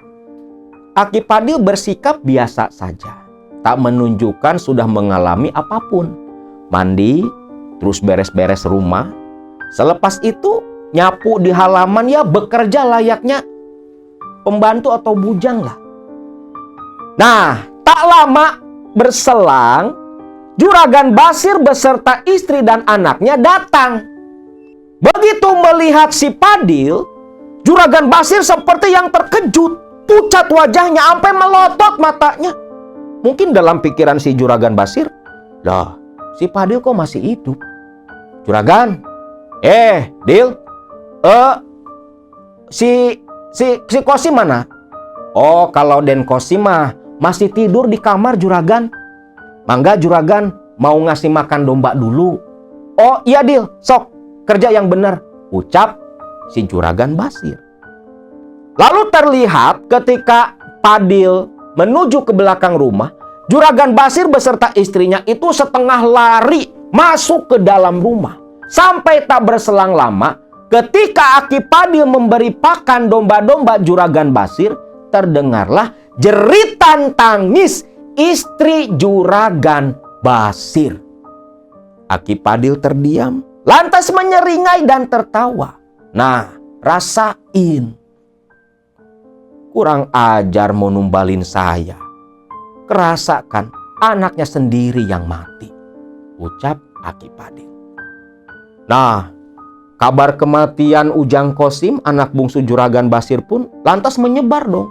Speaker 1: Aki Padil bersikap biasa saja. Tak menunjukkan sudah mengalami apapun. Mandi, terus beres-beres rumah. Selepas itu nyapu di halaman, ya bekerja layaknya pembantu atau bujang lah. Nah, tak lama berselang, Juragan Basir beserta istri dan anaknya datang. Begitu melihat si Padil, Juragan Basir seperti yang terkejut. Pucat wajahnya sampai melotot matanya. Mungkin dalam pikiran si Juragan Basir, "Lah, si Padil kok masih hidup? Juragan, Dil, si Kosim mana?" "Oh, kalau Den Kosim mah masih tidur di kamar, Juragan. Mangga Juragan mau ngasih makan domba dulu." "Oh iya Dil, sok kerja yang benar," ucap si Juragan Basir. Lalu terlihat ketika Padil menuju ke belakang rumah, Juragan Basir beserta istrinya itu setengah lari masuk ke dalam rumah. Sampai tak berselang lama, ketika Aki Padil memberi pakan domba-domba Juragan Basir, terdengarlah jeritan tangis istri Juragan Basir. Aki Padil terdiam, lantas menyeringai dan tertawa. Nah, rasain. Kurang ajar mau numbalin saya. Kerasakan anaknya sendiri yang mati, ucap Aki Padil. Nah, kabar kematian Ujang Kosim, anak bungsu Juragan Basir pun lantas menyebar dong.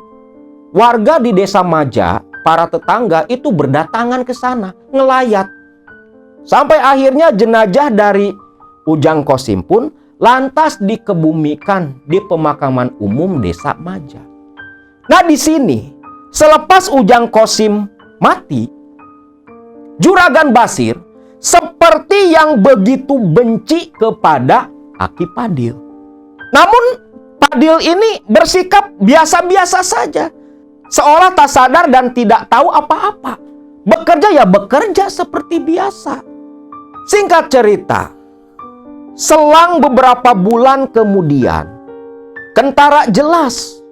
Speaker 1: Warga di desa Maja, para tetangga itu berdatangan ke sana, ngelayat. Sampai akhirnya jenazah dari Ujang Kosim pun lantas dikebumikan di pemakaman umum desa Maja. Nah, di sini selepas Ujang Kosim mati, Juragan Basir seperti yang begitu benci kepada Aki Padil. Namun Padil ini bersikap biasa-biasa saja, seolah tak sadar dan tidak tahu apa-apa. Bekerja ya bekerja seperti biasa. Singkat cerita, selang beberapa bulan kemudian, kentara jelas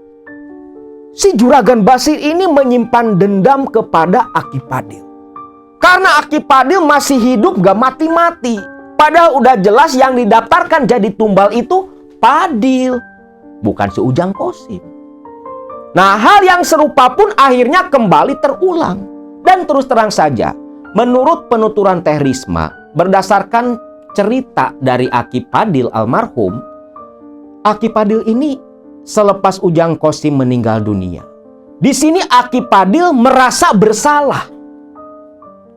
Speaker 1: si Juragan Basir ini menyimpan dendam kepada Aki Padil. Karena Aki Padil masih hidup gak mati-mati. Padahal udah jelas yang didaftarkan jadi tumbal itu Padil, bukan si Ujang Kosim. Nah, hal yang serupa pun akhirnya kembali terulang. Dan terus terang saja, menurut penuturan Teh Risma, berdasarkan cerita dari Aki Padil almarhum, Aki Padil ini selepas Ujang Kosim meninggal dunia, di sini Aki Padil merasa bersalah.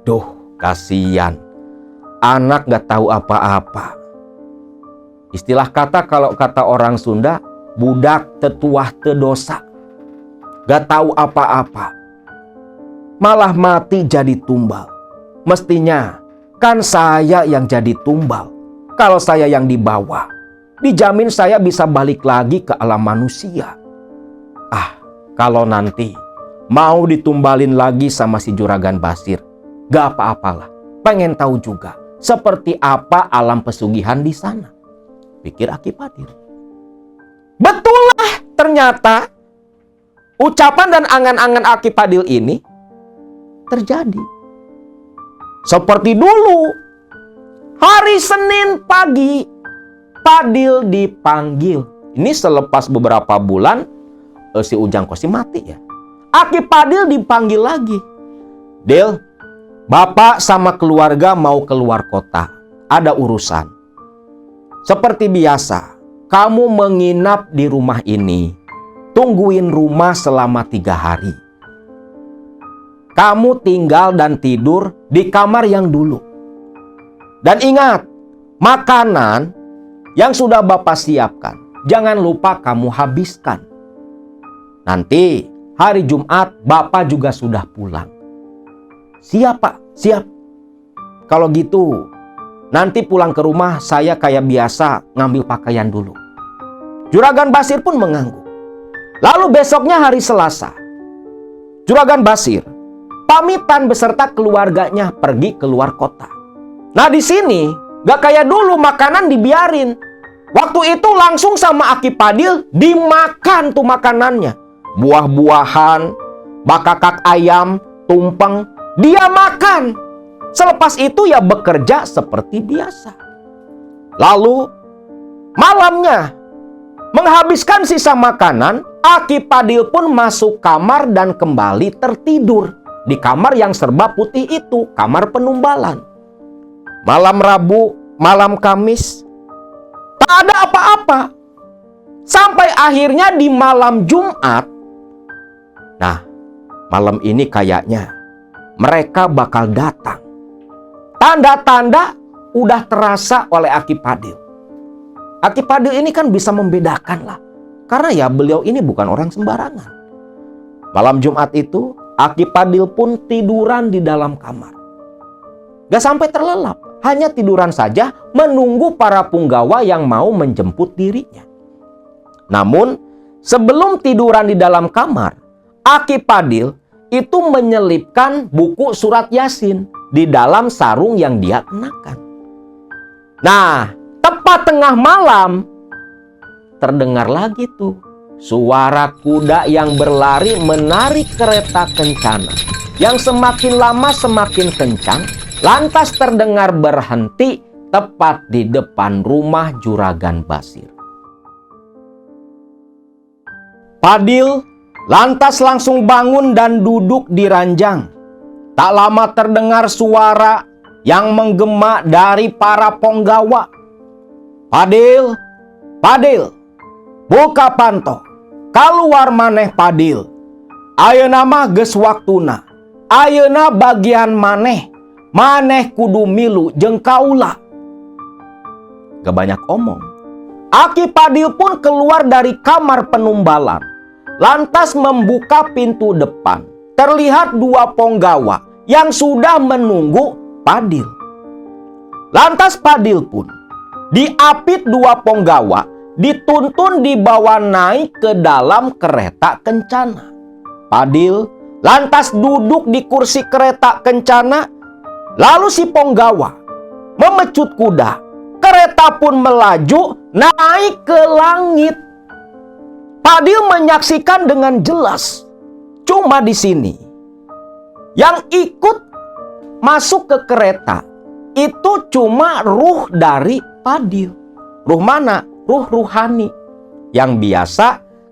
Speaker 1: Duh, kasihan. Anak gak tahu apa-apa. Istilah kata kalau kata orang Sunda, budak tetuah tedosa. Gak tahu apa-apa. Malah mati jadi tumbal. Mestinya kan saya yang jadi tumbal. Kalau saya yang dibawa, dijamin saya bisa balik lagi ke alam manusia. Kalau nanti mau ditumbalin lagi sama si Juragan Basir, gak apa-apalah. Pengen tahu juga seperti apa alam pesugihan di sana, pikir Aki Padil. Betullah ternyata ucapan dan angan-angan Aki Padil ini terjadi. Seperti dulu, hari Senin pagi, Padil dipanggil. Ini selepas beberapa bulan si Ujang Kosim mati ya. Aki Padil dipanggil lagi. "Dil, Bapak sama keluarga mau keluar kota. Ada urusan. Seperti biasa, kamu menginap di rumah ini. Tungguin rumah selama 3 hari. Kamu tinggal dan tidur di kamar yang dulu. Dan ingat, makanan yang sudah Bapak siapkan, jangan lupa kamu habiskan. Nanti hari Jumat Bapak juga sudah pulang." "Siap Pak, siap." kalau gitu nanti pulang ke rumah saya kayak biasa ngambil pakaian dulu. Juragan Basir pun mengangguk. Lalu besoknya hari Selasa, Juragan Basir pamitan beserta keluarganya pergi keluar kota. Nah di sini gak kayak dulu makanan dibiarin. Waktu itu langsung sama Aki Padil dimakan tuh makanannya. Buah-buahan, bakakak ayam, tumpeng, dia makan. Selepas itu ya bekerja seperti biasa. Lalu malamnya menghabiskan sisa makanan, Aki Padil pun masuk kamar dan kembali tertidur di kamar yang serba putih itu, kamar penumbalan. Malam Rabu, malam Kamis, tak ada apa-apa. Sampai akhirnya di malam Jumat. Nah, malam ini kayaknya mereka bakal datang. Tanda-tanda udah terasa oleh Aki Padil. Aki Padil ini kan bisa membedakan lah. Karena ya beliau ini bukan orang sembarangan. Malam Jumat itu, Aki Padil pun tiduran di dalam kamar. Gak sampai terlelap, hanya tiduran saja menunggu para punggawa yang mau menjemput dirinya. Namun, sebelum tiduran di dalam kamar, Aki Padil itu menyelipkan buku surat Yasin di dalam sarung yang dia kenakan. Nah, tepat tengah malam, terdengar lagi tuh suara kuda yang berlari menarik kereta kencana. Yang semakin lama semakin kencang, lantas terdengar berhenti tepat di depan rumah Juragan Basir. Padil lantas langsung bangun dan duduk di ranjang. Tak lama terdengar suara yang menggema dari para ponggawa. Padil, Padil, buka panto, kaluar maneh Padil. Ayeuna mah geus waktuna. Ayeuna bagian maneh kudu milu jeung kaula. Gak banyak omong. Aki Padil pun keluar dari kamar penumbalan. Lantas membuka pintu depan. Terlihat dua ponggawa yang sudah menunggu Padil. Lantas Padil pun diapit dua ponggawa, dituntun dibawa naik ke dalam kereta kencana. Padil lantas duduk di kursi kereta kencana. Lalu si ponggawa memecut kuda. Kereta pun melaju naik ke langit. Padil menyaksikan dengan jelas. Cuma di sini yang ikut masuk ke kereta itu cuma ruh dari Padil. Ruh mana? Ruh ruhani. Yang biasa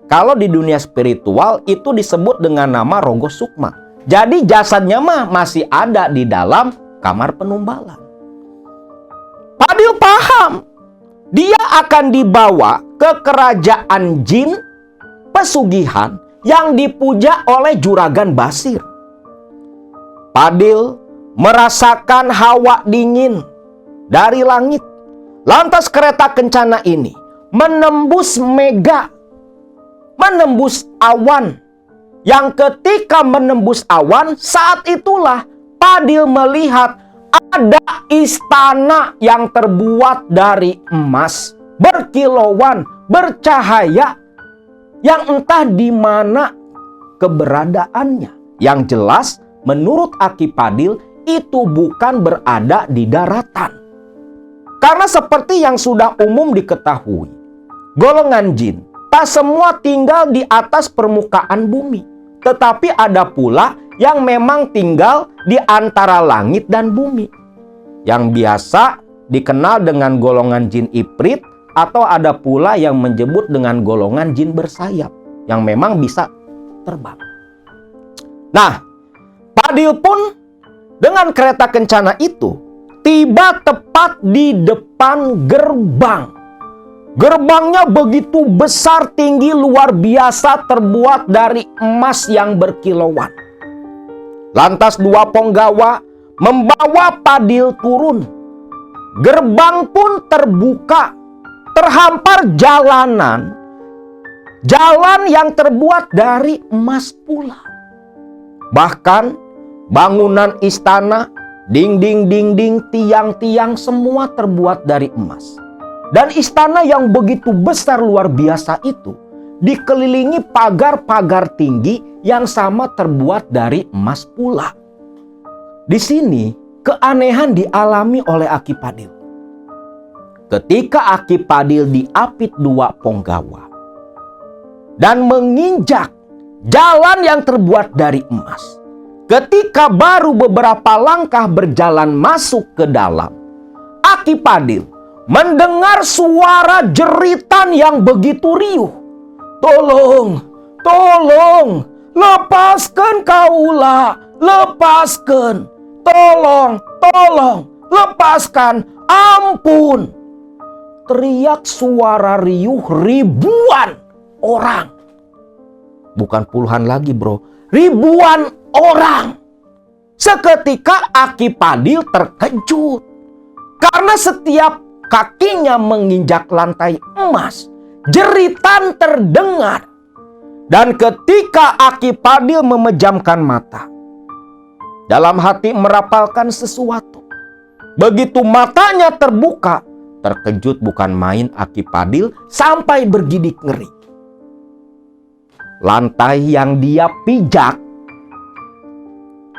Speaker 1: kalau di dunia spiritual itu disebut dengan nama Rogo Sukma. Jadi jasadnya mah masih ada di dalam kamar penumbalan. Padil paham dia akan dibawa ke kerajaan jin pesugihan yang dipuja oleh Juragan Basir. Padil merasakan hawa dingin dari langit. Lantas kereta kencana ini menembus mega, menembus awan. Yang ketika menembus awan, saat itulah Padil melihat ada istana yang terbuat dari emas, berkilauan, bercahaya, yang entah di mana keberadaannya. Yang jelas, menurut Aki Padil, itu bukan berada di daratan. Karena seperti yang sudah umum diketahui, golongan jin tak semua tinggal di atas permukaan bumi. Tetapi ada pula yang memang tinggal di antara langit dan bumi. Yang biasa dikenal dengan golongan jin ifrit, atau ada pula yang menyebut dengan golongan jin bersayap, yang memang bisa terbang. Nah, Padil pun dengan kereta kencana itu tiba tepat di depan gerbang. Gerbangnya begitu besar, tinggi, luar biasa, terbuat dari emas yang berkilauan. Lantas dua ponggawa membawa Padil turun. Gerbang pun terbuka. Terhampar jalanan. Jalan yang terbuat dari emas pula. Bahkan bangunan istana, Dinding-dinding, tiang-tiang semua terbuat dari emas. Dan istana yang begitu besar luar biasa itu dikelilingi pagar-pagar tinggi yang sama terbuat dari emas pula. Di sini keanehan dialami oleh Akipadil. Ketika Akipadil diapit 2 punggawa dan menginjak jalan yang terbuat dari emas, ketika baru beberapa langkah berjalan masuk ke dalam, Akipadil mendengar suara jeritan yang begitu riuh. "Tolong, tolong, lepaskan kaula, lepaskan. Tolong, tolong, lepaskan, ampun." Teriak suara riuh ribuan orang. Bukan puluhan lagi, bro. Ribuan orang. Seketika Akipadil terkejut. Karena setiap kakinya menginjak lantai emas, jeritan terdengar. Dan ketika Akipadil memejamkan mata, dalam hati merapalkan sesuatu. Begitu matanya terbuka, terkejut bukan main Akipadil sampai bergidik ngeri. Lantai yang dia pijak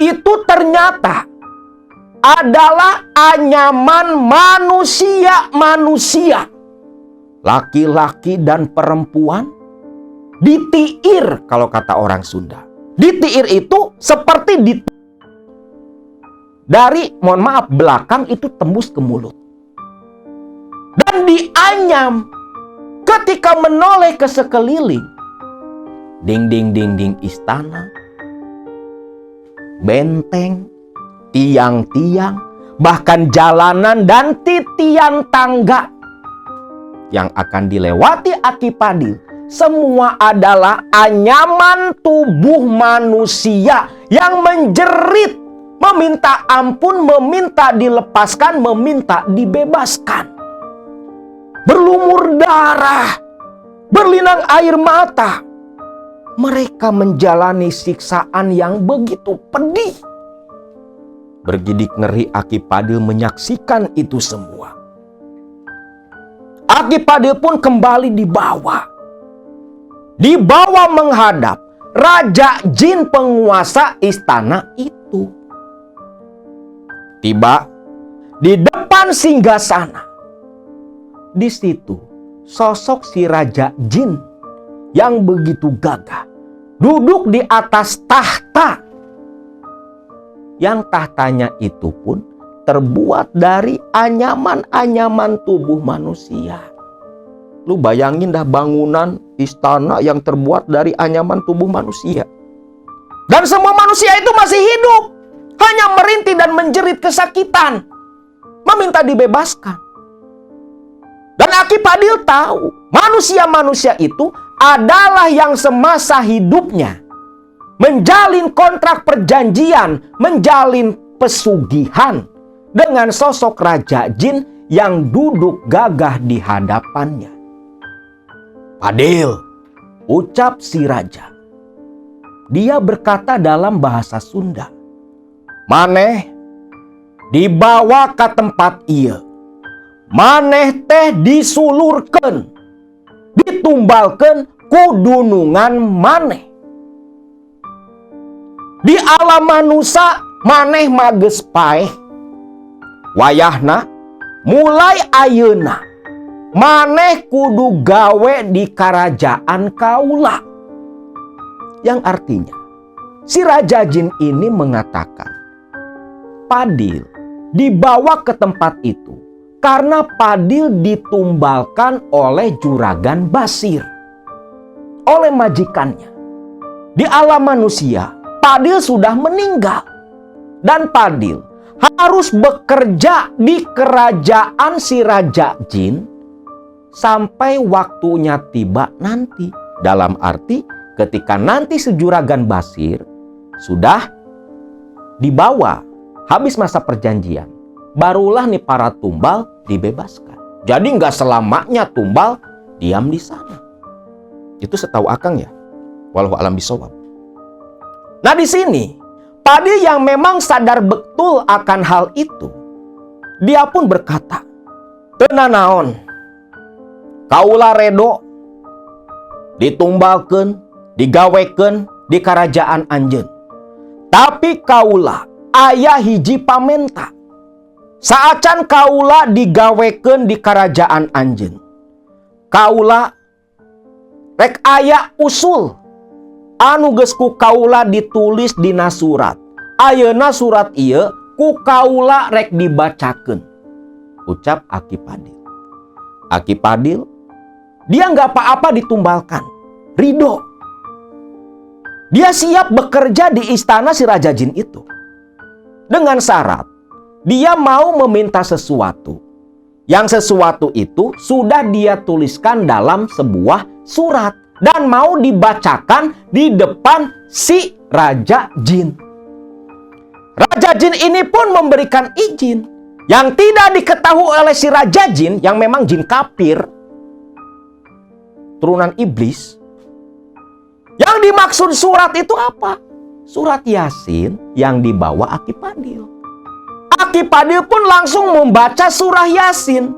Speaker 1: itu ternyata adalah anyaman manusia-manusia. Laki-laki dan perempuan ditiir kalau kata orang Sunda. Ditiir itu seperti dari, mohon maaf, belakang itu tembus ke mulut. Dan dianyam ketika menoleh ke sekeliling. Dinding-dinding istana, benteng, tiang-tiang, bahkan jalanan dan titian tangga yang akan dilewati Akipadil, semua adalah anyaman tubuh manusia yang menjerit, meminta ampun, meminta dilepaskan, meminta dibebaskan. Berlumur darah, berlinang air mata. Mereka menjalani siksaan yang begitu pedih. Bergidik ngeri Akipadil menyaksikan itu semua. Akipadil pun kembali dibawa. Dibawa menghadap Raja Jin, penguasa istana itu. Tiba di depan singgasana. Di situ sosok si Raja Jin yang begitu gagah duduk di atas tahta. Yang tahtanya itu pun terbuat dari anyaman-anyaman tubuh manusia. Lu bayangin dah bangunan istana yang terbuat dari anyaman tubuh manusia. Dan semua manusia itu masih hidup. Hanya merintih dan menjerit kesakitan. Meminta dibebaskan. Dan Akipadil tahu manusia-manusia itu adalah yang semasa hidupnya menjalin kontrak perjanjian, menjalin pesugihan dengan sosok Raja Jin yang duduk gagah di hadapannya. "Padil," ucap si raja. Dia berkata dalam bahasa Sunda, "Maneh dibawa ke tempat ieu. Maneh teh disulurkeun, ditumbalkeun ku dunungan maneh. Di alam manusia maneh mageus paeh. Wayahna mulai ayeuna maneh kudu gawe di karajaan kaula." Yang artinya si Raja Jin ini mengatakan Padil dibawa ke tempat itu karena Padil ditumbalkan oleh Juragan Basir, oleh majikannya. Di alam manusia Padil sudah meninggal dan Padil harus bekerja di kerajaan si Raja Jin sampai waktunya tiba nanti. Dalam arti ketika nanti si Juragan Basir sudah dibawa habis masa perjanjian, barulah nih para tumbal dibebaskan. Jadi nggak selamanya tumbal diam di sana. Itu setahu Akang ya. Wallahu a'lam bishawab. Nah di sini Padil yang memang sadar betul akan hal itu, dia pun berkata, "Teu naon, kaula redo ditumbalkeun, digawekeun di karajaan anjeun. Tapi kaula aya hiji pamenta. Saacan kaula digawekeun di karajaan anjeun, kaula rek aya usul anu geus ku kaula ditulis dina surat. Ayeuna surat ieu ku kaula rek dibacakeun," ucap Aki Padil. Aki Padil, dia nggak apa-apa ditumbalkan, ridho. Dia siap bekerja di istana si Raja Jin itu. Dengan syarat, dia mau meminta sesuatu. Yang sesuatu itu sudah dia tuliskan dalam sebuah surat dan mau dibacakan di depan si Raja Jin. Raja Jin ini pun memberikan izin yang tidak diketahui oleh si Raja Jin, yang memang jin kafir, turunan iblis. Yang dimaksud surat itu apa? Surat Yasin yang dibawa Aki Padil. Aki Padil pun langsung membaca surah Yasin.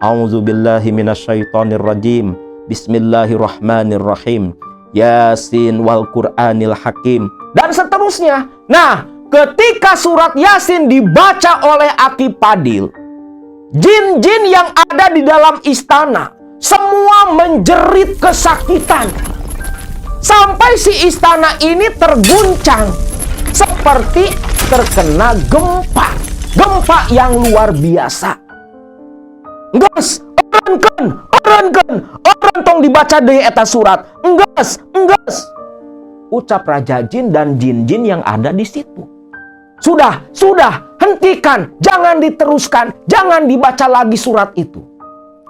Speaker 1: A'udzubillahi minasyaitonirrajim. Bismillahirrahmanirrahim. Yasin wal Qur'anil Hakim. Dan seterusnya. Nah, ketika surat Yasin dibaca oleh Aki Padil, jin-jin yang ada di dalam istana semua menjerit kesakitan. Sampai si istana ini terguncang seperti terkena gempa. Gempa yang luar biasa. Enggeus, orankeun, orang tong dibaca deui eta surat. Enggeus. Ucap Raja Jin dan jin-jin yang ada di situ. Sudah, hentikan, jangan diteruskan, jangan dibaca lagi surat itu.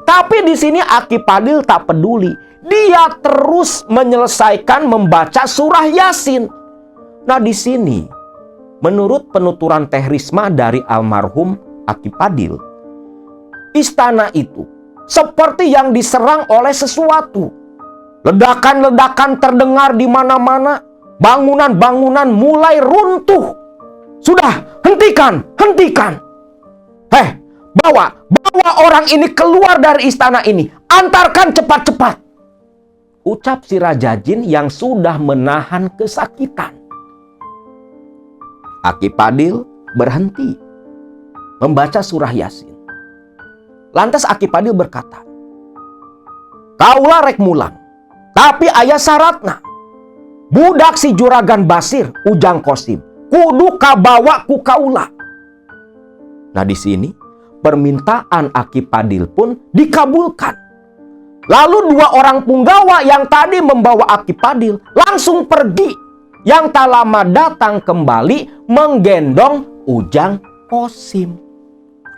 Speaker 1: Tapi di sini Aki Padil tak peduli. Dia terus menyelesaikan membaca surah Yasin. Nah, di sini menurut penuturan Teh Risma dari almarhum Aki Padil, istana itu seperti yang diserang oleh sesuatu. Ledakan-ledakan terdengar di mana-mana. Bangunan-bangunan mulai runtuh. Sudah, hentikan. Bawa orang ini keluar dari istana ini. Antarkan cepat-cepat. Ucap si Raja Jin yang sudah menahan kesakitan. Aki Padil berhenti membaca surah Yasin. Lantas Aki Padil berkata, "Kaula rek mulang, tapi aya syaratna. Budak si Juragan Basir, Ujang Kosim, kudu kabawa ku kaula." Nah, di sini permintaan Aki Padil pun dikabulkan. Lalu dua orang punggawa yang tadi membawa Aki Padil langsung pergi. Yang tak lama datang kembali menggendong Ujang Kosim.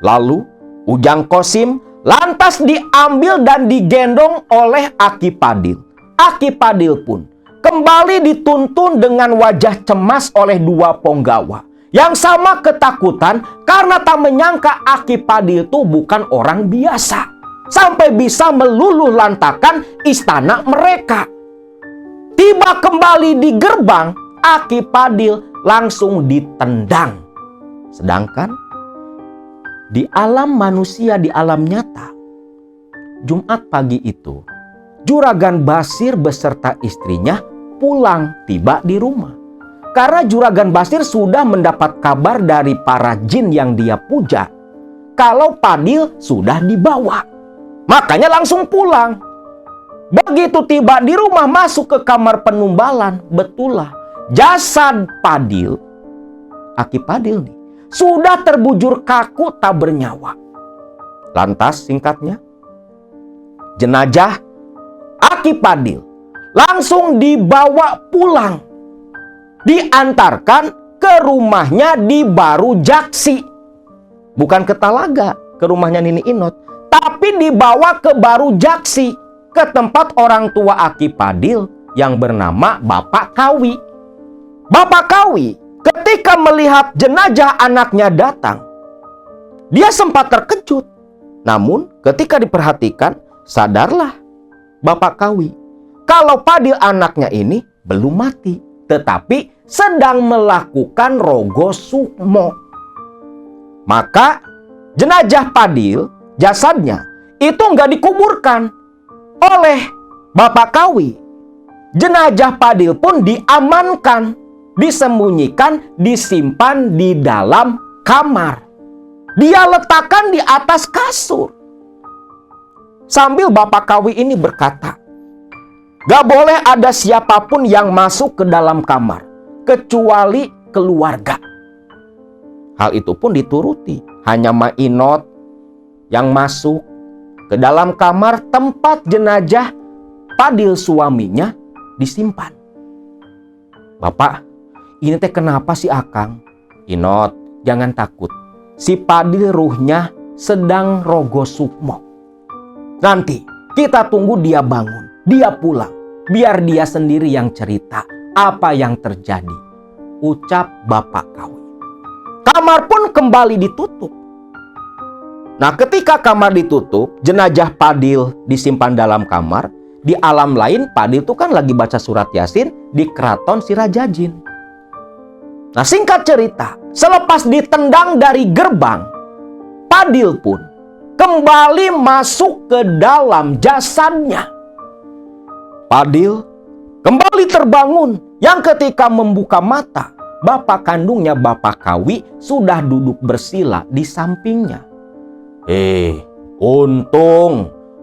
Speaker 1: Lalu Ujang Kosim lantas diambil dan digendong oleh Aki Padil. Aki Padil pun kembali dituntun dengan wajah cemas oleh dua punggawa yang sama ketakutan karena tak menyangka Aki Padil itu bukan orang biasa. Sampai bisa meluluh lantakan istana mereka. Tiba kembali di gerbang, Aki Padil langsung ditendang. Sedangkan di alam manusia, di alam nyata, Jumat pagi itu, Juragan Basir beserta istrinya pulang tiba di rumah. Karena Juragan Basir sudah mendapat kabar dari para jin yang dia puja, kalau Padil sudah dibawa. Makanya langsung pulang. Begitu tiba di rumah, masuk ke kamar penumbalan, betullah jasad Padil, Aki Padil nih, sudah terbujur kaku tak bernyawa. Lantas singkatnya, jenazah Aki Padil langsung dibawa pulang, diantarkan ke rumahnya di Baru Jaksi. Bukan ke Talaga, ke rumahnya Nini Inot, tapi dibawa ke Baru Jaksi, ke tempat orang tua Aki Padil yang bernama Bapak Kawi. Bapak Kawi ketika melihat jenazah anaknya datang, dia sempat terkejut. Namun ketika diperhatikan, sadarlah Bapak Kawi kalau Padil anaknya ini belum mati. tetapi sedang melakukan rogo sukmo. Maka jenazah Padil, jasadnya, itu nggak dikuburkan oleh Bapak Kawi. Jenazah Padil pun diamankan, disembunyikan, disimpan di dalam kamar. Dia letakkan di atas kasur. Sambil Bapak Kawi ini berkata, gak boleh ada siapapun yang masuk ke dalam kamar, kecuali keluarga. Hal itu pun dituruti. Hanya Mainot yang masuk ke dalam kamar tempat jenazah Padil suaminya disimpan. Bapak, ini teh kenapa sih Akang? Inot, jangan takut. Si Padil ruhnya sedang rogo sukmo. Nanti kita tunggu dia bangun, dia pulang. Biar dia sendiri yang cerita apa yang terjadi. Ucap Bapak Kawi. Kamar pun kembali ditutup. Nah, ketika kamar ditutup, jenazah Padil disimpan dalam kamar. Di alam lain, Padil itu kan lagi baca surat Yasin di keraton Sirajajin. Nah, singkat cerita, selepas ditendang dari gerbang, Padil pun kembali masuk ke dalam jasadnya. Padil kembali terbangun, yang ketika membuka mata, bapak kandungnya Bapak Kawi sudah duduk bersila di sampingnya.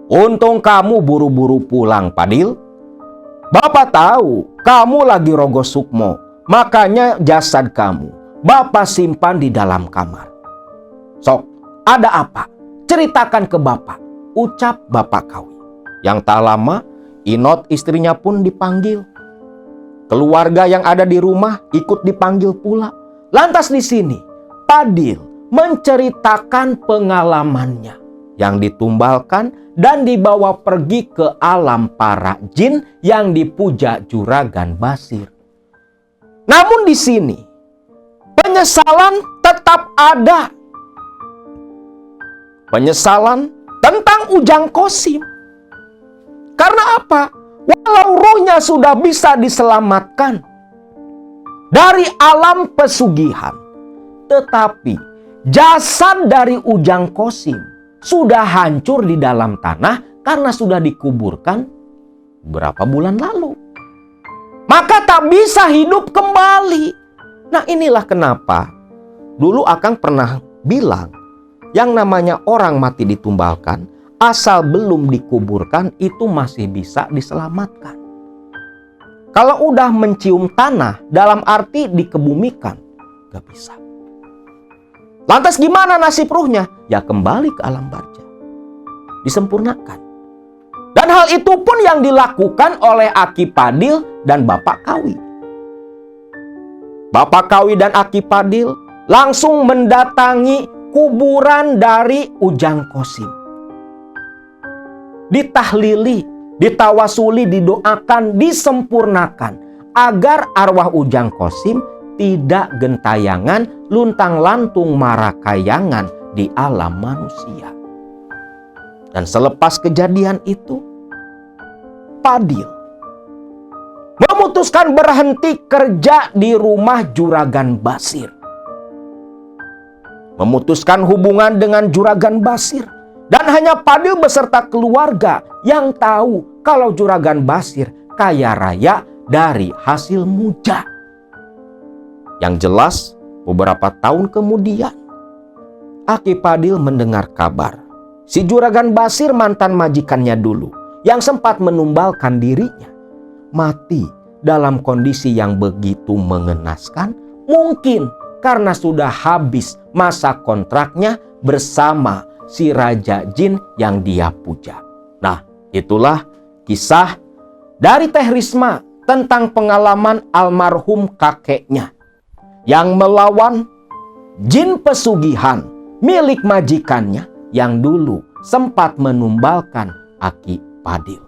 Speaker 1: Untung kamu buru-buru pulang, Padil. Bapak tahu kamu lagi rogo sukmo, makanya jasad kamu Bapak simpan di dalam kamar. Sok, ada apa? Ceritakan ke Bapak, ucap Bapak Kawi. Yang tak lama, Inot istrinya pun dipanggil. Keluarga yang ada di rumah ikut dipanggil pula. Lantas di sini, Padil menceritakan pengalamannya yang ditumbalkan dan dibawa pergi ke alam para jin yang dipuja Juragan Basir. Namun di sini, penyesalan tetap ada. Penyesalan tentang Ujang Kosim. Karena apa? Walau rohnya sudah bisa diselamatkan dari alam pesugihan, tetapi jasad dari Ujang Kosim sudah hancur di dalam tanah karena sudah dikuburkan beberapa bulan lalu. Maka tak bisa hidup kembali. Nah, inilah kenapa dulu Akang pernah bilang, yang namanya orang mati ditumbalkan, asal belum dikuburkan itu masih bisa diselamatkan. Kalau udah mencium tanah, dalam arti dikebumikan, gak bisa. Lantas gimana nasib ruhnya? Ya kembali ke alam barja. Disempurnakan. Dan hal itu pun yang dilakukan oleh Aki Padil dan Bapak Kawi. Bapak Kawi dan Aki Padil langsung mendatangi kuburan dari Ujang Kosim. Ditahlili, ditawasuli, didoakan, disempurnakan agar arwah Ujang Kosim tidak gentayangan, luntang-lantung marakayangan di alam manusia. Dan selepas kejadian itu, Padil memutuskan berhenti kerja di rumah Juragan Basir. Memutuskan hubungan dengan Juragan Basir. Dan hanya Padil beserta keluarga yang tahu kalau Juragan Basir kaya raya dari hasil muja. Yang jelas, beberapa tahun kemudian, Aki Padil mendengar kabar si Juragan Basir, mantan majikannya dulu, yang sempat menumbalkan dirinya, mati dalam kondisi yang begitu mengenaskan, mungkin karena sudah habis masa kontraknya bersama si Raja Jin yang dia puja. Nah, itulah kisah dari Teh Risma tentang pengalaman almarhum kakeknya yang melawan jin pesugihan milik majikannya yang dulu sempat menumbalkan Aki Padil.